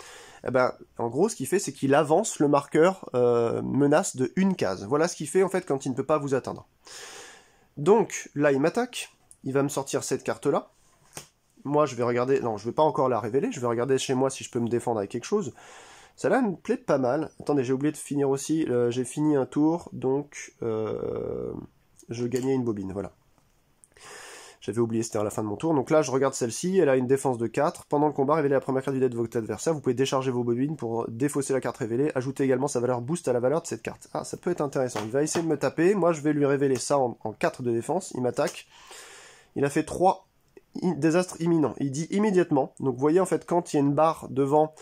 eh ben, en gros, ce qu'il fait, c'est qu'il avance le marqueur menace de une case. Voilà ce qu'il fait, en fait, quand il ne peut pas vous atteindre. Donc, là, il m'attaque. Il va me sortir cette carte-là. Moi, je vais regarder... Non, je ne vais pas encore la révéler. Je vais regarder chez moi si je peux me défendre avec quelque chose. Celle-là me plaît pas mal. Attendez, j'ai oublié de finir aussi. J'ai fini un tour, donc je gagnais une bobine, voilà. J'avais oublié, c'était à la fin de mon tour. Donc là, je regarde celle-ci, elle a une défense de 4. Pendant le combat, révélez la première carte du deck de votre adversaire. Vous pouvez décharger vos bobines pour défausser la carte révélée. Ajoutez également sa valeur boost à la valeur de cette carte. Ah, ça peut être intéressant. Il va essayer de me taper. Moi, je vais lui révéler ça en 4 de défense. Il m'attaque. Il a fait 3 désastres imminents. Il dit immédiatement. Donc vous voyez, en fait, quand il y a une barre devant...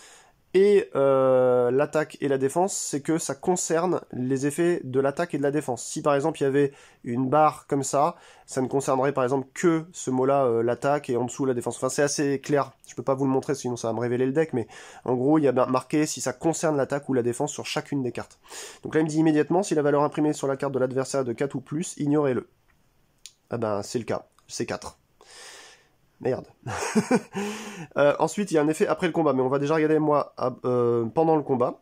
et l'attaque et la défense, c'est que ça concerne les effets de l'attaque et de la défense. Si par exemple il y avait une barre comme ça ne concernerait par exemple que ce mot-là, l'attaque, et en dessous la défense. Enfin c'est assez clair, je peux pas vous le montrer sinon ça va me révéler le deck, mais en gros il y a marqué si ça concerne l'attaque ou la défense sur chacune des cartes. Donc là il me dit immédiatement, si la valeur imprimée sur la carte de l'adversaire est de 4 ou plus, ignorez-le. Ah ben c'est le cas, c'est 4. Merde. Ensuite, il y a un effet après le combat, mais on va déjà regarder, moi, pendant le combat.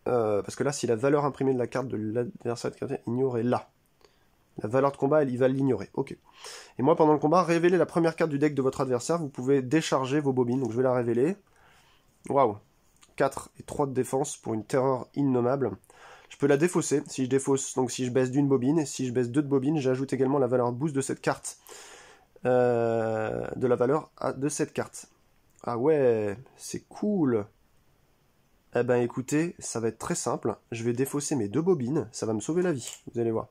Parce que là, si la valeur imprimée de la carte de l'adversaire est ignorée là. La valeur de combat, il va l'ignorer. Ok. Et moi, pendant le combat, révélez la première carte du deck de votre adversaire. Vous pouvez décharger vos bobines. Donc je vais la révéler. Waouh. 4 et 3 de défense pour une terreur innommable. Je peux la défausser. Si je défausse, donc si je baisse d'une bobine, et si je baisse 2 de bobines, j'ajoute également la valeur boost de cette carte. De la valeur de cette carte. Ah ouais, c'est cool. Eh ben écoutez, ça va être très simple. Je vais défausser mes 2 bobines, ça va me sauver la vie, vous allez voir.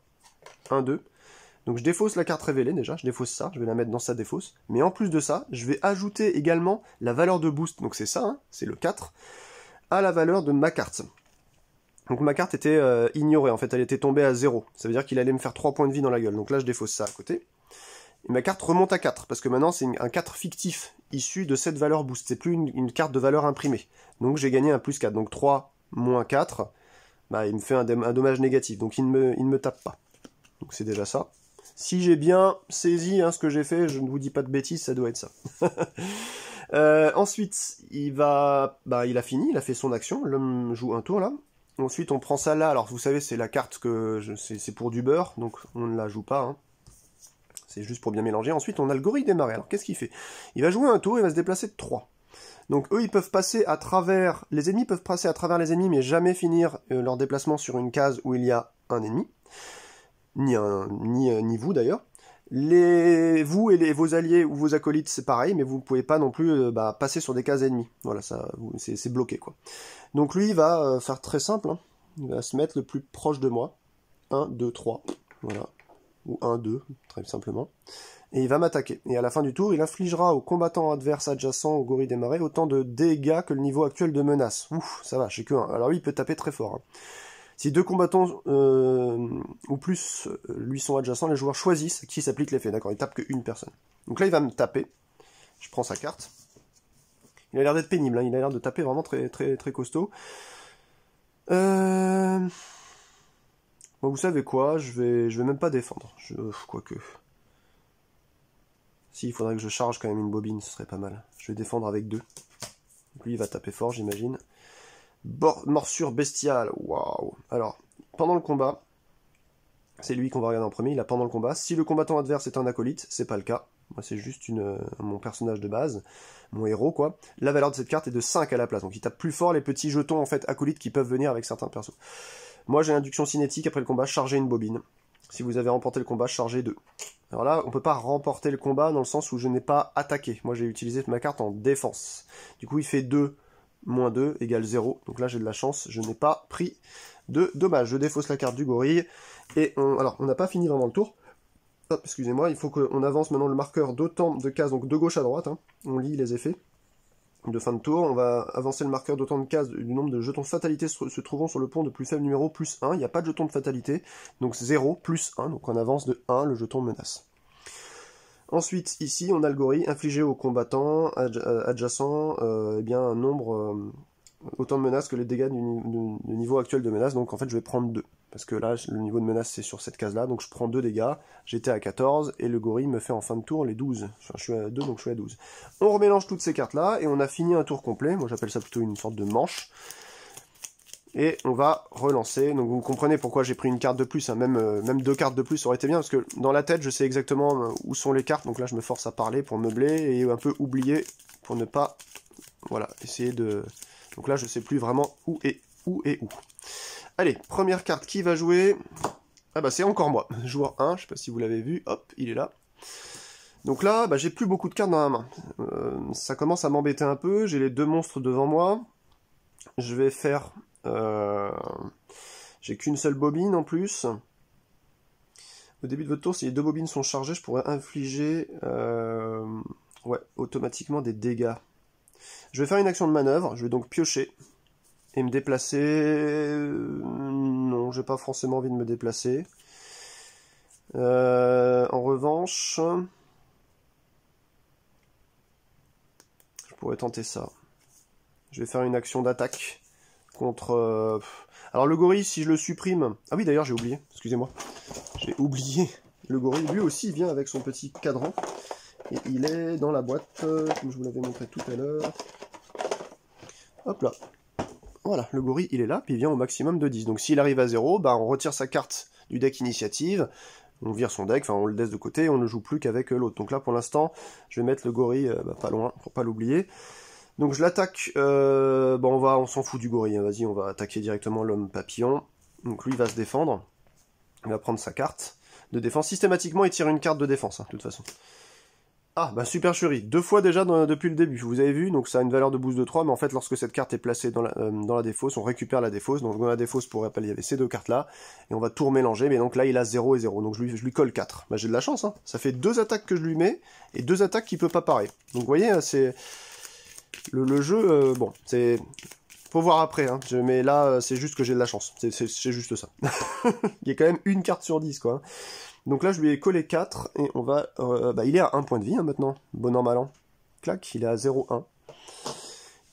1, 2. Donc je défausse la carte révélée déjà, je défausse ça, je vais la mettre dans sa défausse. Mais en plus de ça, je vais ajouter également la valeur de boost, donc c'est ça, hein, c'est le 4, à la valeur de ma carte. Donc ma carte était ignorée, en fait elle était tombée à 0. Ça veut dire qu'il allait me faire 3 points de vie dans la gueule. Donc là je défausse ça à côté. Et ma carte remonte à 4, parce que maintenant c'est un 4 fictif, issu de cette valeur boost. C'est plus une carte de valeur imprimée. Donc j'ai gagné un plus 4. Donc 3 moins 4, bah, il me fait un dommage négatif. Donc il ne me tape pas. Donc c'est déjà ça. Si j'ai bien saisi ce que j'ai fait, je ne vous dis pas de bêtises, ça doit être ça. Ensuite, il a fini, il a fait son action. L'homme joue un tour là. Ensuite on prend ça là. Alors vous savez, c'est la carte que c'est pour du beurre, donc on ne la joue pas, hein. C'est juste pour bien mélanger. Ensuite, on a le gorille des marais. Alors, qu'est-ce qu'il fait? Il va jouer un tour, il va se déplacer de 3. Donc, eux, ils peuvent passer à travers... Les ennemis peuvent passer à travers les ennemis, mais jamais finir leur déplacement sur une case où il y a un ennemi. Ni vous, d'ailleurs. Vous et vos alliés ou vos acolytes, c'est pareil, mais vous ne pouvez pas non plus passer sur des cases ennemies. Voilà, c'est bloqué, quoi. Donc, lui, il va faire très simple. Hein. Il va se mettre le plus proche de moi. 1, 2, 3. Voilà. Ou 1, 2, très simplement, et il va m'attaquer. Et à la fin du tour, il infligera aux combattants adverses adjacents au gorille des marais autant de dégâts que le niveau actuel de menace. Ouf, ça va, j'ai que 1. Alors lui, il peut taper très fort. Hein. Si 2 combattants ou plus lui sont adjacents, les joueurs choisissent qui s'applique l'effet. D'accord, il tape qu'une personne. Donc là, il va me taper. Je prends sa carte. Il a l'air d'être pénible, hein. Il a l'air de taper vraiment très, très, très costaud. Bon, vous savez quoi, je vais même pas défendre. Quoique. Si, il faudrait que je charge quand même une bobine, ce serait pas mal. Je vais défendre avec 2. Donc lui, il va taper fort, j'imagine. Morsure bestiale, waouh. Alors, pendant le combat, c'est lui qu'on va regarder en premier, il a pendant le combat. Si le combattant adverse est un acolyte, c'est pas le cas. Moi, c'est juste mon personnage de base, mon héros, quoi. La valeur de cette carte est de 5 à la place. Donc, il tape plus fort les petits jetons, en fait, acolytes qui peuvent venir avec certains persos. Moi, j'ai l'induction cinétique, après le combat, charger une bobine. Si vous avez remporté le combat, chargez 2. Alors là, on peut pas remporter le combat dans le sens où je n'ai pas attaqué. Moi, j'ai utilisé ma carte en défense. Du coup, il fait 2 moins 2 égale 0. Donc là, j'ai de la chance, je n'ai pas pris de dommages. Je défausse la carte du gorille. Et alors, on n'a pas fini vraiment le tour. Hop, excusez-moi, il faut qu'on avance maintenant le marqueur d'autant de cases, donc de gauche à droite. Hein. On lit les effets. de fin de tour. On va avancer le marqueur d'autant de cases du nombre de jetons de fatalité se trouvant sur le pont de plus faible numéro plus 1. Il n'y a pas de jeton de fatalité, donc 0 plus 1, donc on avance de 1 le jeton de menace. Ensuite, ici, on a le gorille, infligé aux combattants adjacents eh bien, un nombre, autant de menaces que les dégâts du niveau actuel de menace, donc en fait je vais prendre 2. Parce que là, le niveau de menace c'est sur cette case-là, donc je prends 2 dégâts, j'étais à 14, et le gorille me fait en fin de tour les 12. Enfin, je suis à 2, donc je suis à 12. On remélange toutes ces cartes-là, et on a fini un tour complet, moi j'appelle ça plutôt une sorte de manche. Et on va relancer, donc vous comprenez pourquoi j'ai pris une carte de plus, hein. Même 2 cartes de plus aurait été bien, parce que dans la tête je sais exactement où sont les cartes, donc là je me force à parler pour meubler, et un peu oublier pour ne pas, voilà, essayer de... Donc là je sais plus vraiment où et où. Allez, première carte qui va jouer, ah bah c'est encore moi, joueur 1, je sais pas si vous l'avez vu, hop, il est là. Donc là, bah, j'ai plus beaucoup de cartes dans la main, ça commence à m'embêter un peu, j'ai les 2 monstres devant moi, je vais faire... j'ai qu'une seule bobine en plus. Au début de votre tour, si les 2 bobines sont chargées, je pourrais infliger ouais, automatiquement des dégâts. Je vais faire une action de manœuvre, je vais donc piocher et me déplacer. Non, j'ai pas forcément envie de me déplacer. En revanche, je pourrais tenter ça. Je vais faire une action d'attaque contre... Alors le gorille, si je le supprime... Ah oui, d'ailleurs, j'ai oublié, excusez-moi. J'ai oublié. Le gorille, lui aussi, vient avec son petit cadran. Et il est dans la boîte, comme je vous l'avais montré tout à l'heure. Hop là. Voilà, le gorille, il est là, puis il vient au maximum de 10. Donc s'il arrive à 0, bah, on retire sa carte du deck initiative, on vire son deck, enfin on le laisse de côté, et on ne joue plus qu'avec l'autre. Donc là, pour l'instant, je vais mettre le gorille pas loin, pour pas l'oublier. Donc je l'attaque, bon on s'en fout du gorille, hein. Vas-y, on va attaquer directement l'homme papillon. Donc lui il va se défendre, il va prendre sa carte de défense. Systématiquement il tire une carte de défense, hein, de toute façon. Ah, bah supercherie, 2 fois déjà depuis le début, vous avez vu, donc ça a une valeur de boost de 3, mais en fait lorsque cette carte est placée dans la défausse, on récupère la défausse, donc dans la défausse pour rappel il y avait ces 2 cartes là, et on va tout remélanger, mais donc là il a 0 et 0, donc je lui colle 4. Bah j'ai de la chance, hein. Ça fait 2 attaques que je lui mets, et 2 attaques qu'il peut pas parer. Donc vous voyez, c'est... Le jeu, bon, c'est... Faut voir après, hein. Mais là, c'est juste que j'ai de la chance. C'est juste ça. Il y a quand même une carte sur 10, quoi. Donc là, je lui ai collé 4, et on va... bah, il est à 1 point de vie, hein, maintenant. Bon an, mal an. Clac, il est à 0,1.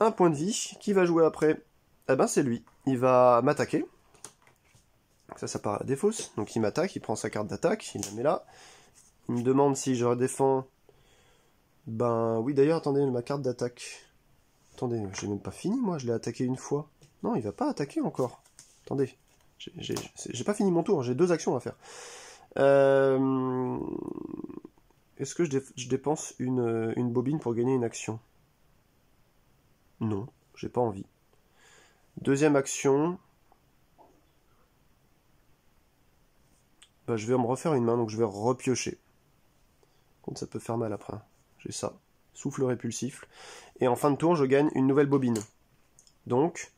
1 point de vie. Qui va jouer après? Eh ben, c'est lui. Il va m'attaquer. Ça part à la défausse. Donc il m'attaque, il prend sa carte d'attaque, il la met là. Il me demande si je redéfends... Ben, oui, d'ailleurs, attendez, ma carte d'attaque... Attendez, j'ai même pas fini, moi, je l'ai attaqué une fois. Non, il va pas attaquer encore. Attendez, j'ai pas fini mon tour, j'ai 2 actions à faire. Est-ce que je dépense une bobine pour gagner une action? Non, j'ai pas envie. Deuxième action. Bah, je vais me refaire une main, donc je vais repiocher. Contre, ça peut faire mal après. J'ai ça. Souffle répulsif. Et en fin de tour, je gagne une nouvelle bobine. Donc,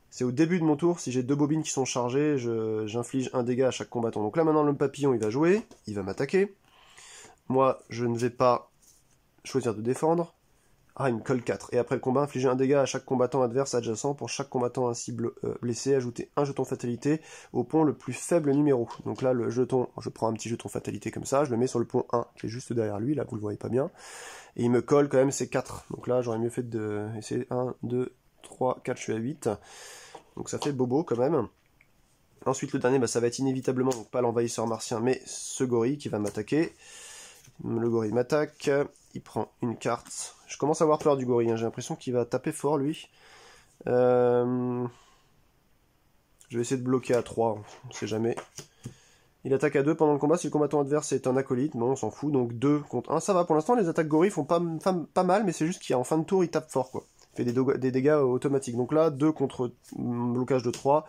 c'est au début de mon tour, si j'ai 2 bobines qui sont chargées, j'inflige un dégât à chaque combattant. Donc là, maintenant, l'homme papillon, il va jouer, il va m'attaquer. Moi, je ne vais pas choisir de défendre. Ah, il me colle 4. Et après le combat, infliger un dégât à chaque combattant adverse adjacent. Pour chaque combattant ainsi blessé, ajouter un jeton fatalité au pont le plus faible numéro. Donc là, le jeton, je prends un petit jeton fatalité comme ça, je le mets sur le pont 1, qui est juste derrière lui, là, vous le voyez pas bien. Et il me colle quand même ces 4. Donc là, j'aurais mieux fait de essayer 1, 2, 3, 4, je suis à 8. Donc ça fait bobo quand même. Ensuite, le dernier, bah, ça va être inévitablement, donc pas l'envahisseur martien, mais ce gorille qui va m'attaquer. Le gorille m'attaque, il prend une carte. Je commence à avoir peur du gorille, hein. J'ai l'impression qu'il va taper fort lui. Je vais essayer de bloquer à 3, on sait jamais. Il attaque à 2 pendant le combat si le combattant adverse est un acolyte. Non, on s'en fout, donc 2 contre 1. Ça va, pour l'instant les attaques gorilles font pas mal, mais c'est juste qu'en fin de tour il tape fort, quoi. Il fait des dégâts automatiques. Donc là, 2 contre blocage de 3.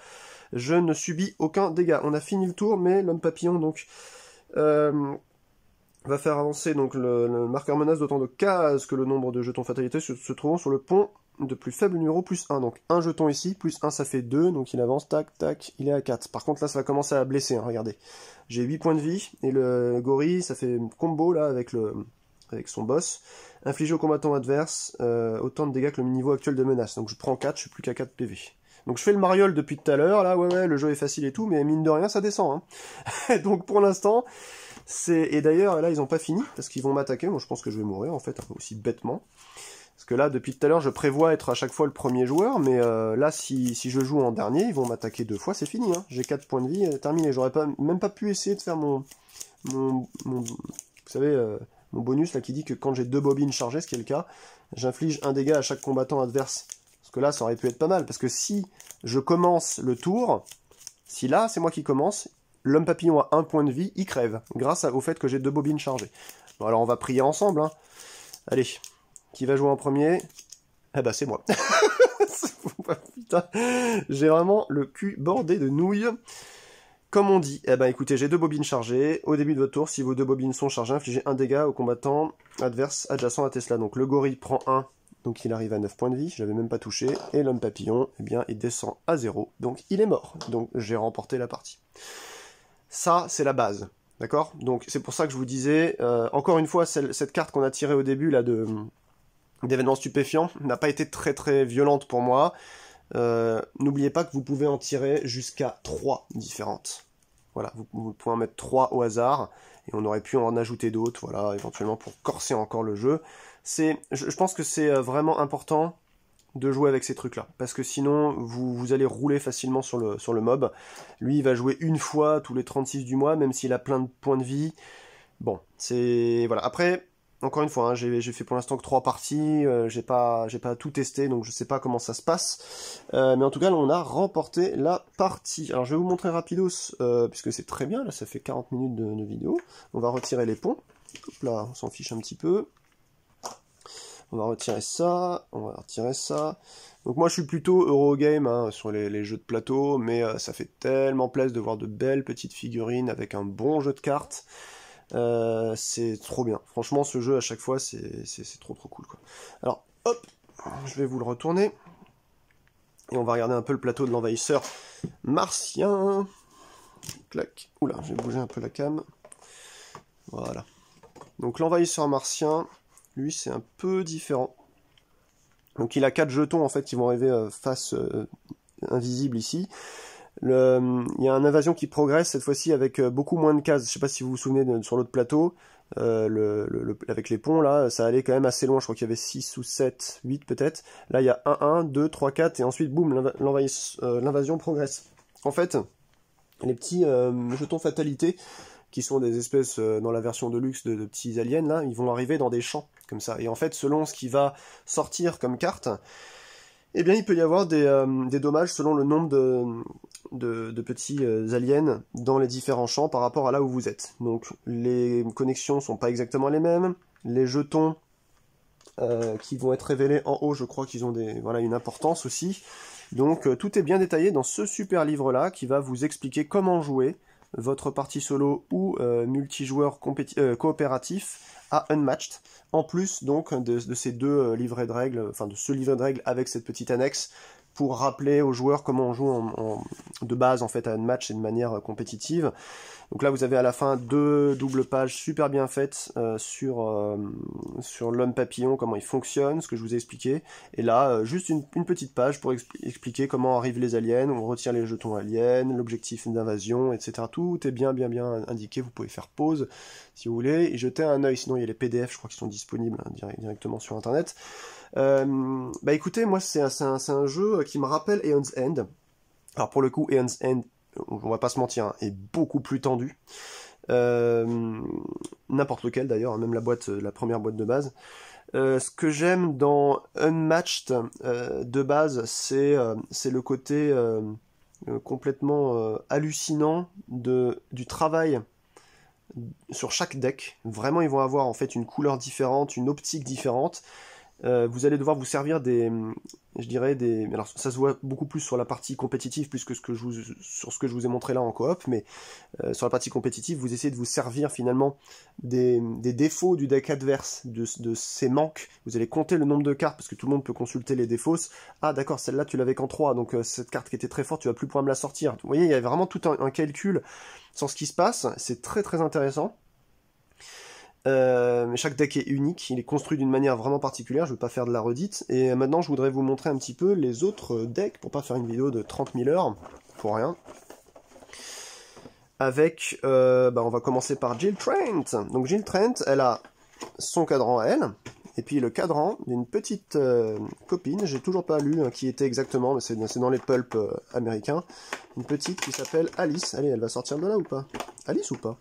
Je ne subis aucun dégât. On a fini le tour, mais l'homme papillon, donc... va faire avancer donc le marqueur menace d'autant de cases que le nombre de jetons fatalité se trouvant sur le pont de plus faible numéro plus 1. Donc un jeton ici, plus 1 ça fait 2, donc il avance, tac, tac, il est à 4. Par contre là ça va commencer à blesser, hein, regardez. J'ai 8 points de vie, et le gorille ça fait combo là avec son boss. Infliger au combattant adverse autant de dégâts que le niveau actuel de menace. Donc je prends 4, je suis plus qu'à 4 PV. Donc je fais le mariole depuis tout à l'heure, là, ouais, le jeu est facile et tout, mais mine de rien, ça descend. Hein. Donc pour l'instant, c'est... Et d'ailleurs, là, ils ont pas fini, parce qu'ils vont m'attaquer. Moi, je pense que je vais mourir, en fait, aussi bêtement. Parce que là, depuis tout à l'heure, je prévois être à chaque fois le premier joueur, mais là, si je joue en dernier, ils vont m'attaquer 2 fois, c'est fini. Hein. J'ai 4 points de vie, terminé. J'aurais même pas pu essayer de faire vous savez, mon bonus, là, qui dit que quand j'ai 2 bobines chargées, ce qui est le cas, j'inflige un dégât à chaque combattant adverse. Parce que là, ça aurait pu être pas mal, parce que si je commence le tour, si là, c'est moi qui commence, l'homme papillon a 1 point de vie, il crève, grâce au fait que j'ai 2 bobines chargées. Bon, alors on va prier ensemble, hein. Allez, qui va jouer en premier? Eh ben, c'est moi. Putain, j'ai vraiment le cul bordé de nouilles. Comme on dit, eh ben écoutez, j'ai 2 bobines chargées. Au début de votre tour, si vos 2 bobines sont chargées, infligez un dégât au combattant adverse adjacent à Tesla. Donc le gorille prend 1. Donc il arrive à 9 points de vie, je l'avais même pas touché, et l'homme papillon, eh bien, il descend à 0, donc il est mort. Donc j'ai remporté la partie. Ça, c'est la base, d'accord? Donc c'est pour ça que je vous disais, encore une fois, cette carte qu'on a tirée au début, là, d'événements stupéfiants, n'a pas été très très violente pour moi. N'oubliez pas que vous pouvez en tirer jusqu'à 3 différentes. Voilà, vous pouvez en mettre 3 au hasard, et on aurait pu en ajouter d'autres, voilà, éventuellement pour corser encore le jeu. Je pense que c'est vraiment important de jouer avec ces trucs-là, parce que sinon, vous allez rouler facilement sur le mob. Lui, il va jouer une fois tous les 36 du mois, même s'il a plein de points de vie. Bon, c'est... Voilà, après... Encore une fois, hein, j'ai fait pour l'instant que 3 parties, j'ai pas tout testé, donc je sais pas comment ça se passe. Mais en tout cas, on a remporté la partie. Alors je vais vous montrer rapidos, puisque c'est très bien, là ça fait 40 minutes de vidéo. On va retirer les ponts. Hop là, on s'en fiche un petit peu. On va retirer ça, on va retirer ça. Donc moi je suis plutôt Eurogame hein, sur les jeux de plateau, mais ça fait tellement plaisir de voir de belles petites figurines avec un bon jeu de cartes. C'est trop bien. Franchement, ce jeu, à chaque fois, c'est trop cool, quoi. Alors, hop, je vais vous le retourner. Et on va regarder un peu le plateau de l'envahisseur martien. Clac. Oula, j'ai bougé un peu la cam. Voilà. Donc, l'envahisseur martien, lui, c'est un peu différent. Donc, il a 4 jetons, en fait, qui vont arriver face invisible ici. Il y a une invasion qui progresse cette fois-ci avec beaucoup moins de cases. Je sais pas si vous vous souvenez sur l'autre plateau, avec les ponts là, ça allait quand même assez loin. Je crois qu'il y avait 6 ou 7, 8 peut-être. Là il y a 1, 1, 2, 3, 4 et ensuite boum, l'invasion progresse. En fait, les petits jetons fatalité qui sont des espèces dans la version de luxe de petits aliens là, ils vont arriver dans des champs comme ça. Et en fait, selon ce qui va sortir comme carte, eh bien, il peut y avoir des dommages selon le nombre de petits aliens dans les différents champs par rapport à là où vous êtes. Donc, les connexions sont pas exactement les mêmes. Les jetons qui vont être révélés en haut, je crois qu'ils ont une importance aussi. Donc, tout est bien détaillé dans ce super livre-là qui va vous expliquer comment jouer votre partie solo ou multijoueur coopératif à Unmatched, en plus donc de ces 2 livrets de règles, enfin de ce livret de règles avec cette petite annexe, pour rappeler aux joueurs comment on joue de base en fait à Unmatched et de manière compétitive. Donc là vous avez à la fin 2 doubles pages super bien faites sur l'homme papillon, comment il fonctionne, ce que je vous ai expliqué, et là juste une petite page pour expliquer comment arrivent les aliens, on retire les jetons aliens, l'objectif d'invasion, etc. Tout est bien indiqué, vous pouvez faire pause si vous voulez, et jeter un œil, sinon il y a les PDF je crois qui sont disponibles directement sur internet. Bah écoutez, moi c'est un jeu qui me rappelle Aeon's End. Alors pour le coup, Aeon's End, on va pas se mentir, hein, est beaucoup plus tendu. N'importe lequel d'ailleurs, même la première boîte de base. Ce que j'aime dans Unmatched de base, c'est le côté complètement hallucinant du travail sur chaque deck. Vraiment, ils vont avoir en fait une couleur différente, une optique différente. Vous allez devoir vous servir alors ça se voit beaucoup plus sur la partie compétitive plus que sur ce que je vous ai montré là en coop, mais sur la partie compétitive, vous essayez de vous servir finalement des défauts du deck adverse, de ses manques. Vous allez compter le nombre de cartes, parce que tout le monde peut consulter les défausses. Ah d'accord, celle-là tu l'avais qu'en 3, donc cette carte qui était très forte, tu vas plus pouvoir me la sortir. Vous voyez, il y a vraiment tout un calcul sur ce qui se passe, c'est très intéressant. Mais chaque deck est unique, il est construit d'une manière vraiment particulière, je ne vais pas faire de la redite. Et maintenant je voudrais vous montrer un petit peu les autres decks, pour pas faire une vidéo de 30 000 heures, pour rien. Avec, on va commencer par Jill Trent. Donc Jill Trent, elle a son cadran à elle, et puis le cadran d'une petite copine, j'ai toujours pas lu qui était exactement, mais c'est dans les pulps américains, une petite qui s'appelle Alice. Allez, elle va sortir de là ou pas? Alice ou pas?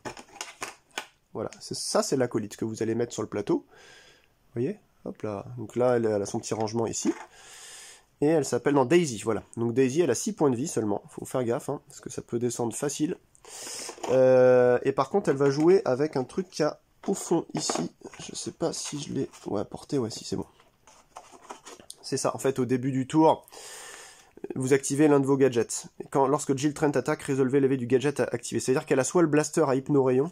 Voilà, ça c'est l'acolyte que vous allez mettre sur le plateau. Vous voyez? Hop là. Donc là, elle a son petit rangement ici. Et elle s'appelle Daisy, voilà. Donc Daisy, elle a 6 points de vie seulement. Faut faire gaffe, hein, parce que ça peut descendre facile. Et par contre, elle va jouer avec un truc qu'il y a au fond ici. Je sais pas si je l'ai... Ouais, porté, ouais, si, c'est bon. C'est ça, en fait, au début du tour, vous activez l'un de vos gadgets. Lorsque Jill Trent attaque, résolvez l'effet du gadget activé. C'est-à-dire qu'elle a soit le blaster à hypno-rayon,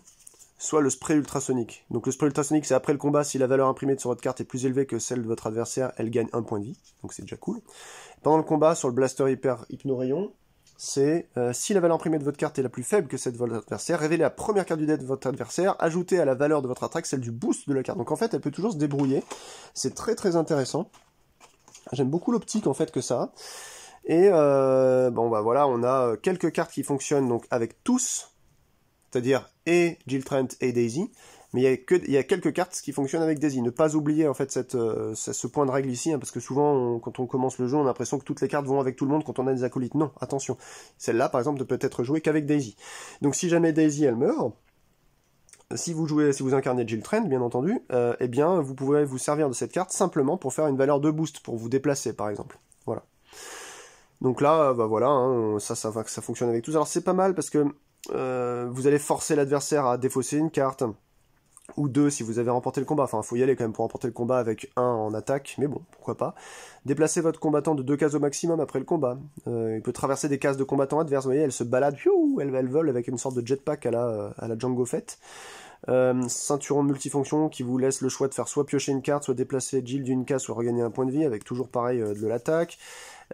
soit le spray ultrasonique. Donc le spray ultrasonique, c'est après le combat, si la valeur imprimée sur votre carte est plus élevée que celle de votre adversaire, elle gagne 1 point de vie, donc c'est déjà cool. Pendant le combat, sur le blaster hyper hypno-rayon, c'est si la valeur imprimée de votre carte est la plus faible que celle de votre adversaire, révélez la première carte du deck de votre adversaire, ajoutez à la valeur de votre attaque celle du boost de la carte. Donc en fait, elle peut toujours se débrouiller, c'est très très intéressant. J'aime beaucoup l'optique en fait que ça a. Et voilà, on a quelques cartes qui fonctionnent donc avec tous, c'est-à-dire et Jill Trent et Daisy, mais il y a quelques cartes qui fonctionnent avec Daisy. Ne pas oublier en fait ce point de règle ici, hein, parce que souvent, quand on commence le jeu, on a l'impression que toutes les cartes vont avec tout le monde quand on a des acolytes. Non, attention. Celle-là, par exemple, ne peut être jouée qu'avec Daisy. Donc si jamais Daisy, elle meurt, si vous incarnez Jill Trent, bien entendu, eh bien, vous pouvez vous servir de cette carte simplement pour faire une valeur de boost, pour vous déplacer, par exemple. Voilà. Donc là, voilà, hein, ça fonctionne avec tous. Alors c'est pas mal parce que vous allez forcer l'adversaire à défausser une carte, ou 2 si vous avez remporté le combat. Enfin, il faut y aller quand même pour remporter le combat avec 1 en attaque, mais bon, pourquoi pas. Déplacez votre combattant de 2 cases au maximum après le combat. Il peut traverser des cases de combattants adverses, vous voyez, elle se balade, elle vole avec une sorte de jetpack à la Django Fett. Ceinturon multifonction qui vous laisse le choix de faire soit piocher une carte, soit déplacer Jill d'une case, soit regagner un point de vie, avec toujours pareil de l'attaque.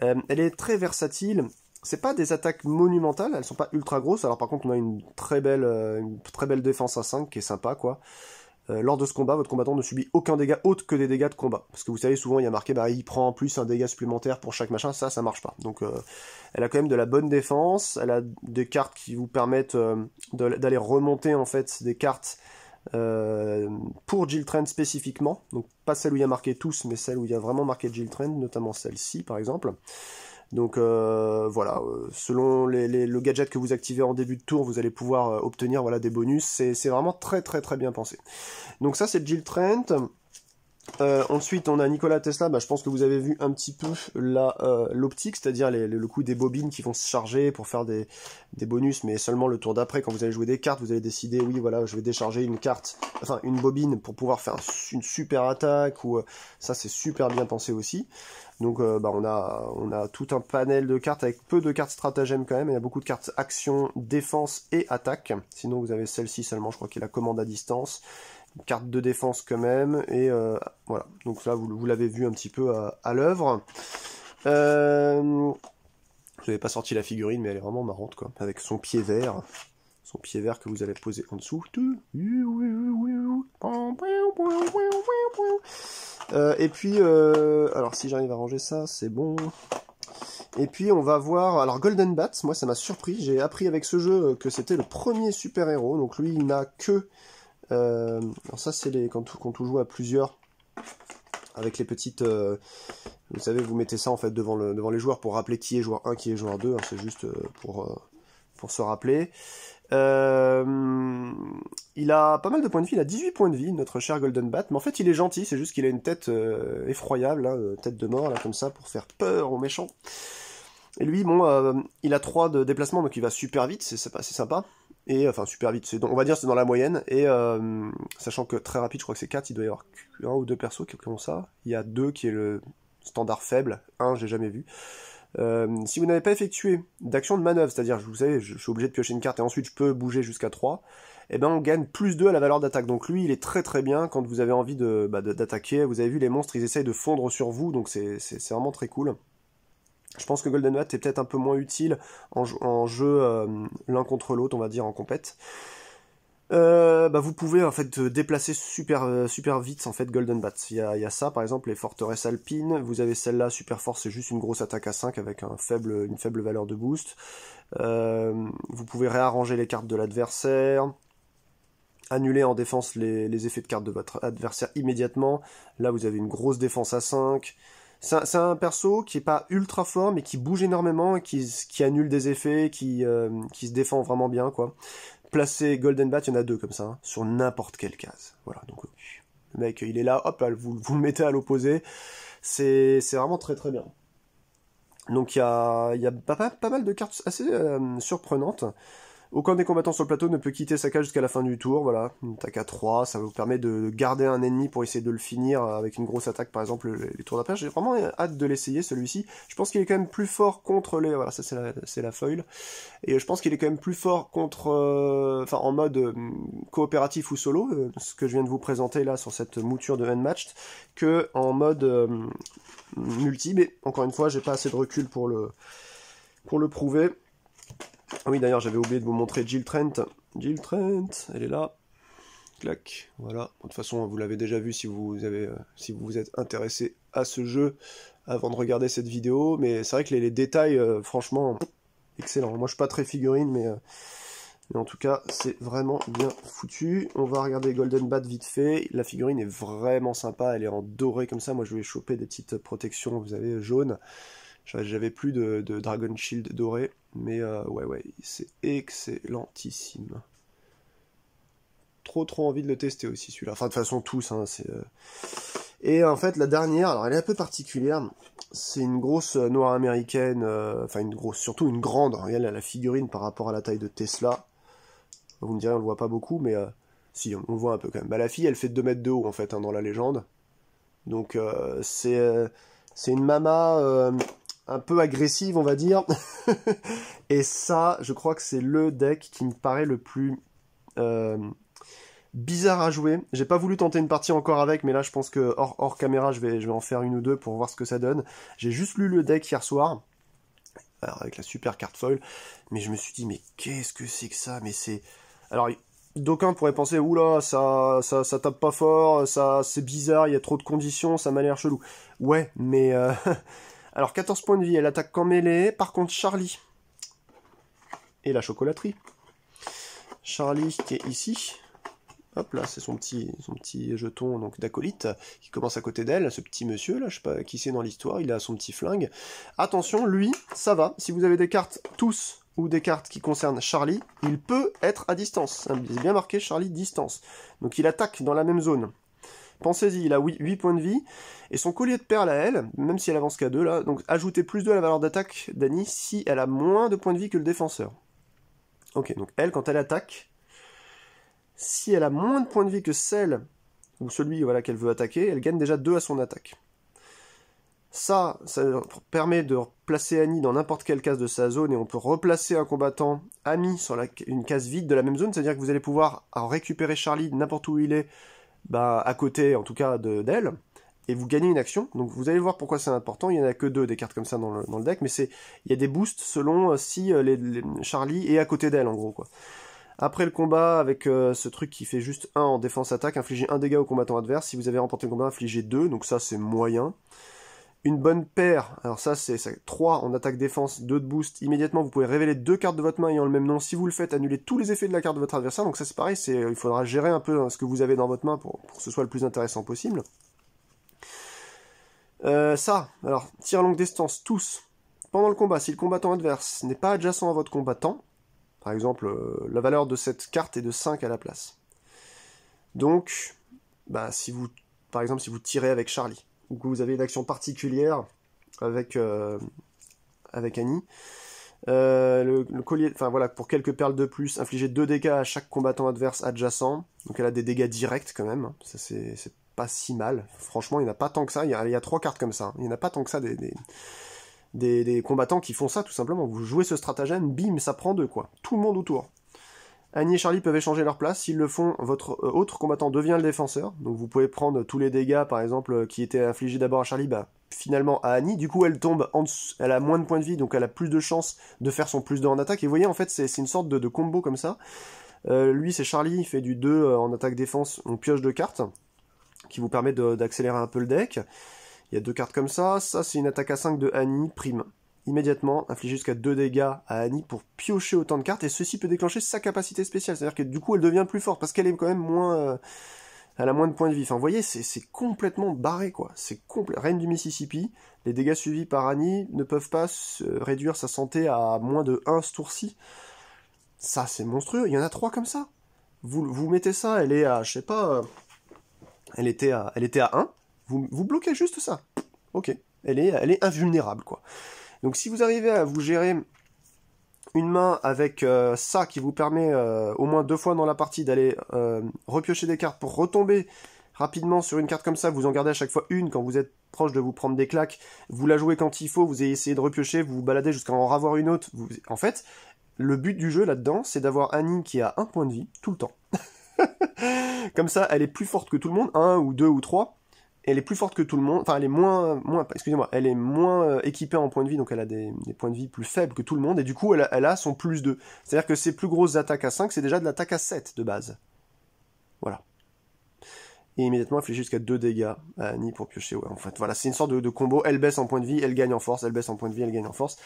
Elle est très versatile. C'est pas des attaques monumentales, elles sont pas ultra grosses, alors par contre on a une très belle défense à 5 qui est sympa quoi. Lors de ce combat, votre combattant ne subit aucun dégât autre que des dégâts de combat. Parce que vous savez, souvent il y a marqué, il prend en plus un dégât supplémentaire pour chaque machin, ça marche pas. Donc elle a quand même de la bonne défense, elle a des cartes qui vous permettent d'aller remonter en fait des cartes pour Jill Trent spécifiquement. Donc pas celle où il y a marqué tous, mais celle où il y a vraiment marqué Jill Trent, notamment celle-ci par exemple. Donc voilà, selon le gadget que vous activez en début de tour, vous allez pouvoir obtenir voilà, des bonus. C'est vraiment très très très bien pensé. Donc ça c'est Jill Trent. Ensuite on a Nikola Tesla, je pense que vous avez vu un petit peu l'optique, c'est-à-dire le coup des bobines qui vont se charger pour faire des bonus, mais seulement le tour d'après, quand vous allez jouer des cartes, vous allez décider, oui voilà, je vais décharger une carte, enfin une bobine pour pouvoir faire une super attaque, ou ça c'est super bien pensé aussi. Donc on a tout un panel de cartes avec peu de cartes stratagèmes quand même, il y a beaucoup de cartes action, défense et attaque, sinon vous avez celle-ci seulement, je crois qu'il y a la commande à distance. Une carte de défense quand même, et voilà, donc là vous l'avez vu un petit peu à l'œuvre. Je n'avais pas sorti la figurine, mais elle est vraiment marrante quoi, avec son pied vert que vous allez poser en dessous. Et puis, alors si j'arrive à ranger ça, c'est bon. Et puis on va voir, alors Golden Bat, moi ça m'a surpris, j'ai appris avec ce jeu que c'était le premier super-héros, donc lui il n'a que... alors ça c'est quand on joue à plusieurs avec les petites vous savez, vous mettez ça en fait devant les joueurs pour rappeler qui est joueur 1, qui est joueur 2, hein, c'est juste pour se rappeler. Il a pas mal de points de vie, il a 18 points de vie, notre cher Golden Bat, mais en fait il est gentil, c'est juste qu'il a une tête effroyable, hein, tête de mort là comme ça pour faire peur aux méchants. Et lui, bon, il a 3 de déplacement, donc il va super vite, c'est sympa. Et enfin super vite, on va dire c'est dans la moyenne, et sachant que très rapide, je crois que c'est 4, il doit y avoir 1 ou 2 persos qui ont ça, il y a 2 qui est le standard faible, 1 j'ai jamais vu. Si vous n'avez pas effectué d'action de manœuvre, c'est-à-dire, vous savez, je suis obligé de piocher une carte et ensuite je peux bouger jusqu'à 3, et ben on gagne plus 2 à la valeur d'attaque, donc lui il est très très bien quand vous avez envie d'attaquer, vous avez vu les monstres ils essayent de fondre sur vous, donc c'est vraiment très cool. Je pense que Golden Bat est peut-être un peu moins utile en jeu l'un contre l'autre, on va dire, en compète. Vous pouvez en fait déplacer super vite en fait Golden Bat. Il y a ça par exemple, les forteresses alpines, vous avez celle-là, super force, c'est juste une grosse attaque à 5 avec une faible valeur de boost. Vous pouvez réarranger les cartes de l'adversaire, annuler en défense les effets de cartes de votre adversaire immédiatement. Là vous avez une grosse défense à 5. C'est un perso qui est pas ultra fort, mais qui bouge énormément, et qui annule des effets, qui se défend vraiment bien, quoi. Placer Golden Bat, il y en a 2 comme ça, hein, sur n'importe quelle case. Voilà, donc le mec, il est là, hop, là, vous le mettez à l'opposé. C'est vraiment très très bien. Donc il y a pas mal de cartes assez surprenantes. Aucun des combattants sur le plateau ne peut quitter sa cage jusqu'à la fin du tour, voilà, une attaque à 3, ça vous permet de garder un ennemi pour essayer de le finir avec une grosse attaque, par exemple les tours d'après. J'ai vraiment hâte de l'essayer celui-ci. Je pense qu'il est quand même plus fort contre les... Voilà, ça c'est la foil. Et je pense qu'il est quand même plus fort contre... Enfin, en mode coopératif ou solo, ce que je viens de vous présenter là sur cette mouture de Unmatched, que en mode multi, mais encore une fois, j'ai pas assez de recul pour le prouver. Ah oui, d'ailleurs, j'avais oublié de vous montrer Jill Trent. Jill Trent, elle est là. Clac, voilà. De toute façon, vous l'avez déjà vu si vous vous êtes intéressé à ce jeu avant de regarder cette vidéo. Mais c'est vrai que les détails, franchement, excellent. Moi, je suis pas très figurine, mais en tout cas, c'est vraiment bien foutu. On va regarder Golden Bat vite fait. La figurine est vraiment sympa. Elle est en doré comme ça. Moi, je vais choper des petites protections, vous savez, jaunes. J'avais plus de Dragon Shield doré, mais ouais, c'est excellentissime. Trop envie de le tester aussi celui-là. Enfin, de toute façon, tous, hein, c'est... Et en fait, la dernière, alors elle est un peu particulière, c'est une grosse noire américaine, enfin une grosse, surtout une grande, regardez la figurine par rapport à la taille de Tesla. Vous me direz, on le voit pas beaucoup, mais si, on le voit un peu quand même. Bah, la fille, elle fait 2 mètres de haut, en fait, hein, dans la légende. Donc, c'est une mama... un peu agressive, on va dire. Et ça, je crois que c'est le deck qui me paraît le plus bizarre à jouer. J'ai pas voulu tenter une partie encore avec, mais là, je pense que hors caméra, je vais en faire une ou deux pour voir ce que ça donne. J'ai juste lu le deck hier soir, alors avec la super carte foil, mais je me suis dit, mais qu'est-ce que c'est que ça? Mais c'est... Alors, d'aucuns pourraient penser, oula, ça tape pas fort, c'est bizarre, il y a trop de conditions, ça m'a l'air chelou. Ouais, mais... Alors, 14 points de vie, elle attaque qu'en mêlée. Par contre, Charlie et la chocolaterie. Charlie qui est ici. Hop là, c'est son petit jeton donc d'acolyte qui commence à côté d'elle. Ce petit monsieur là, je sais pas qui c'est dans l'histoire, il a son petit flingue. Attention, lui, ça va. Si vous avez des cartes tous ou des cartes qui concernent Charlie, il peut être à distance. C'est bien marqué Charlie distance. Donc il attaque dans la même zone. Pensez-y, il a 8 points de vie, et son collier de perles à elle, même si elle avance qu'à 2 là, donc ajoutez plus 2 à la valeur d'attaque d'Annie si elle a moins de points de vie que le défenseur. Ok, donc elle, quand elle attaque, si elle a moins de points de vie que celle, ou celui voilà, qu'elle veut attaquer, elle gagne déjà 2 à son attaque. Ça permet de placer Annie dans n'importe quelle case de sa zone, et on peut replacer un combattant ami sur une case vide de la même zone, c'est-à-dire que vous allez pouvoir récupérer Charlie n'importe où il est, à côté en tout cas d'elle, et vous gagnez une action. Donc vous allez voir pourquoi c'est important. Il n'y en a que 2 des cartes comme ça dans le deck, mais il y a des boosts selon si Charlie est à côté d'elle en gros quoi. Après le combat, avec ce truc qui fait juste 1 en défense-attaque, infligez 1 dégât au combattant adverse. Si vous avez remporté le combat, infligez 2, donc ça c'est moyen. Une bonne paire, alors ça c'est 3 en attaque-défense, 2 de boost. Immédiatement vous pouvez révéler 2 cartes de votre main ayant le même nom. Si vous le faites, annulez tous les effets de la carte de votre adversaire. Donc ça c'est pareil, il faudra gérer un peu ce que vous avez dans votre main pour que ce soit le plus intéressant possible. Alors, tir à longue distance, tous. Pendant le combat, si le combattant adverse n'est pas adjacent à votre combattant, par exemple, la valeur de cette carte est de 5 à la place. Donc, par exemple, si vous tirez avec Charlie, ou que vous avez une action particulière avec Annie, le collier, enfin voilà, pour quelques perles de plus, infligez 2 dégâts à chaque combattant adverse adjacent, donc elle a des dégâts directs quand même, ça c'est pas si mal, franchement il n'y en a pas tant que ça, il y a 3 cartes comme ça, il n'y en a pas tant que ça des combattants qui font ça tout simplement, vous jouez ce stratagème, bim, ça prend 2 quoi, tout le monde autour. Annie et Charlie peuvent échanger leur place, s'ils le font, votre autre combattant devient le défenseur, donc vous pouvez prendre tous les dégâts par exemple qui étaient infligés d'abord à Charlie, finalement à Annie, du coup elle tombe en dessous, elle a moins de points de vie, donc elle a plus de chances de faire son plus 2 en attaque, et vous voyez en fait c'est une sorte de combo comme ça. Lui c'est Charlie, il fait du 2 en attaque-défense, on pioche 2 cartes, qui vous permet d'accélérer un peu le deck. Il y a 2 cartes comme ça, c'est une attaque à 5 de Annie, prime. Immédiatement, infliger jusqu'à 2 dégâts à Annie pour piocher autant de cartes, et ceci peut déclencher sa capacité spéciale, c'est-à-dire que du coup elle devient plus forte, parce qu'elle est quand même moins... elle a moins de points de vie. Enfin, vous voyez, c'est complètement barré, quoi. C'est complet. Reine du Mississippi, les dégâts suivis par Annie ne peuvent pas réduire sa santé à moins de 1 ce tour-ci. Ça, c'est monstrueux. Il y en a 3 comme ça. Vous mettez ça, elle est à, je sais pas... elle était à 1. Vous bloquez juste ça. Ok. Elle est invulnérable, quoi. Donc si vous arrivez à vous gérer une main avec ça qui vous permet au moins 2 fois dans la partie d'aller repiocher des cartes pour retomber rapidement sur une carte comme ça, vous en gardez à chaque fois une quand vous êtes proche de vous prendre des claques, vous la jouez quand il faut, vous essayez de repiocher, vous vous baladez jusqu'à en ravoir une autre. En fait, le but du jeu là-dedans, c'est d'avoir Annie qui a 1 point de vie tout le temps. Comme ça, elle est plus forte que tout le monde, 1 ou 2 ou 3. Elle est plus forte que tout le monde, enfin elle est elle est moins équipée en points de vie, donc elle a des points de vie plus faibles que tout le monde, et du coup elle a son plus 2. C'est-à-dire que ses plus grosses attaques à 5, c'est déjà de l'attaque à 7 de base. Voilà. Et immédiatement elle fait jusqu'à 2 dégâts à Annie pour piocher, ouais, en fait, voilà, c'est une sorte de combo, elle baisse en points de vie, elle gagne en force, elle baisse en points de vie, elle gagne en force.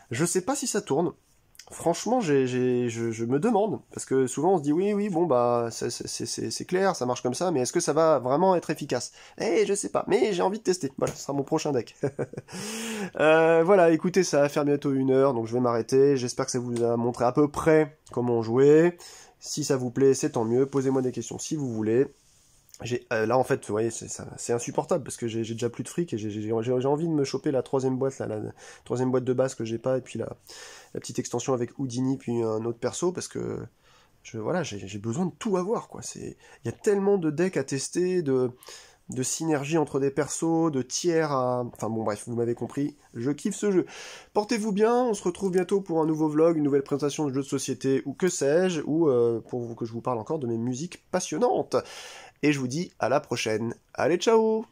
Je sais pas si ça tourne. Franchement, je me demande, parce que souvent on se dit oui, bon bah c'est clair, ça marche comme ça, mais est-ce que ça va vraiment être efficace? Je sais pas, mais j'ai envie de tester. Voilà, ce sera mon prochain deck. Voilà, écoutez, ça va faire bientôt 1 heure, donc je vais m'arrêter. J'espère que ça vous a montré à peu près comment jouer. Si ça vous plaît, c'est tant mieux. Posez-moi des questions si vous voulez. Là en fait, vous voyez, c'est insupportable parce que j'ai déjà plus de fric et j'ai envie de me choper la 3e boîte, la 3e boîte de base que j'ai pas, et puis la petite extension avec Houdini puis un autre perso, parce que voilà, j'ai besoin de tout avoir, quoi. Il y a tellement de decks à tester, de synergie entre des persos, de tiers à... Enfin bon bref, vous m'avez compris, je kiffe ce jeu. Portez-vous bien, on se retrouve bientôt pour un nouveau vlog, une nouvelle présentation de jeux de société, ou que sais-je, ou pour que je vous parle encore de mes musiques passionnantes. Et je vous dis à la prochaine. Allez, ciao!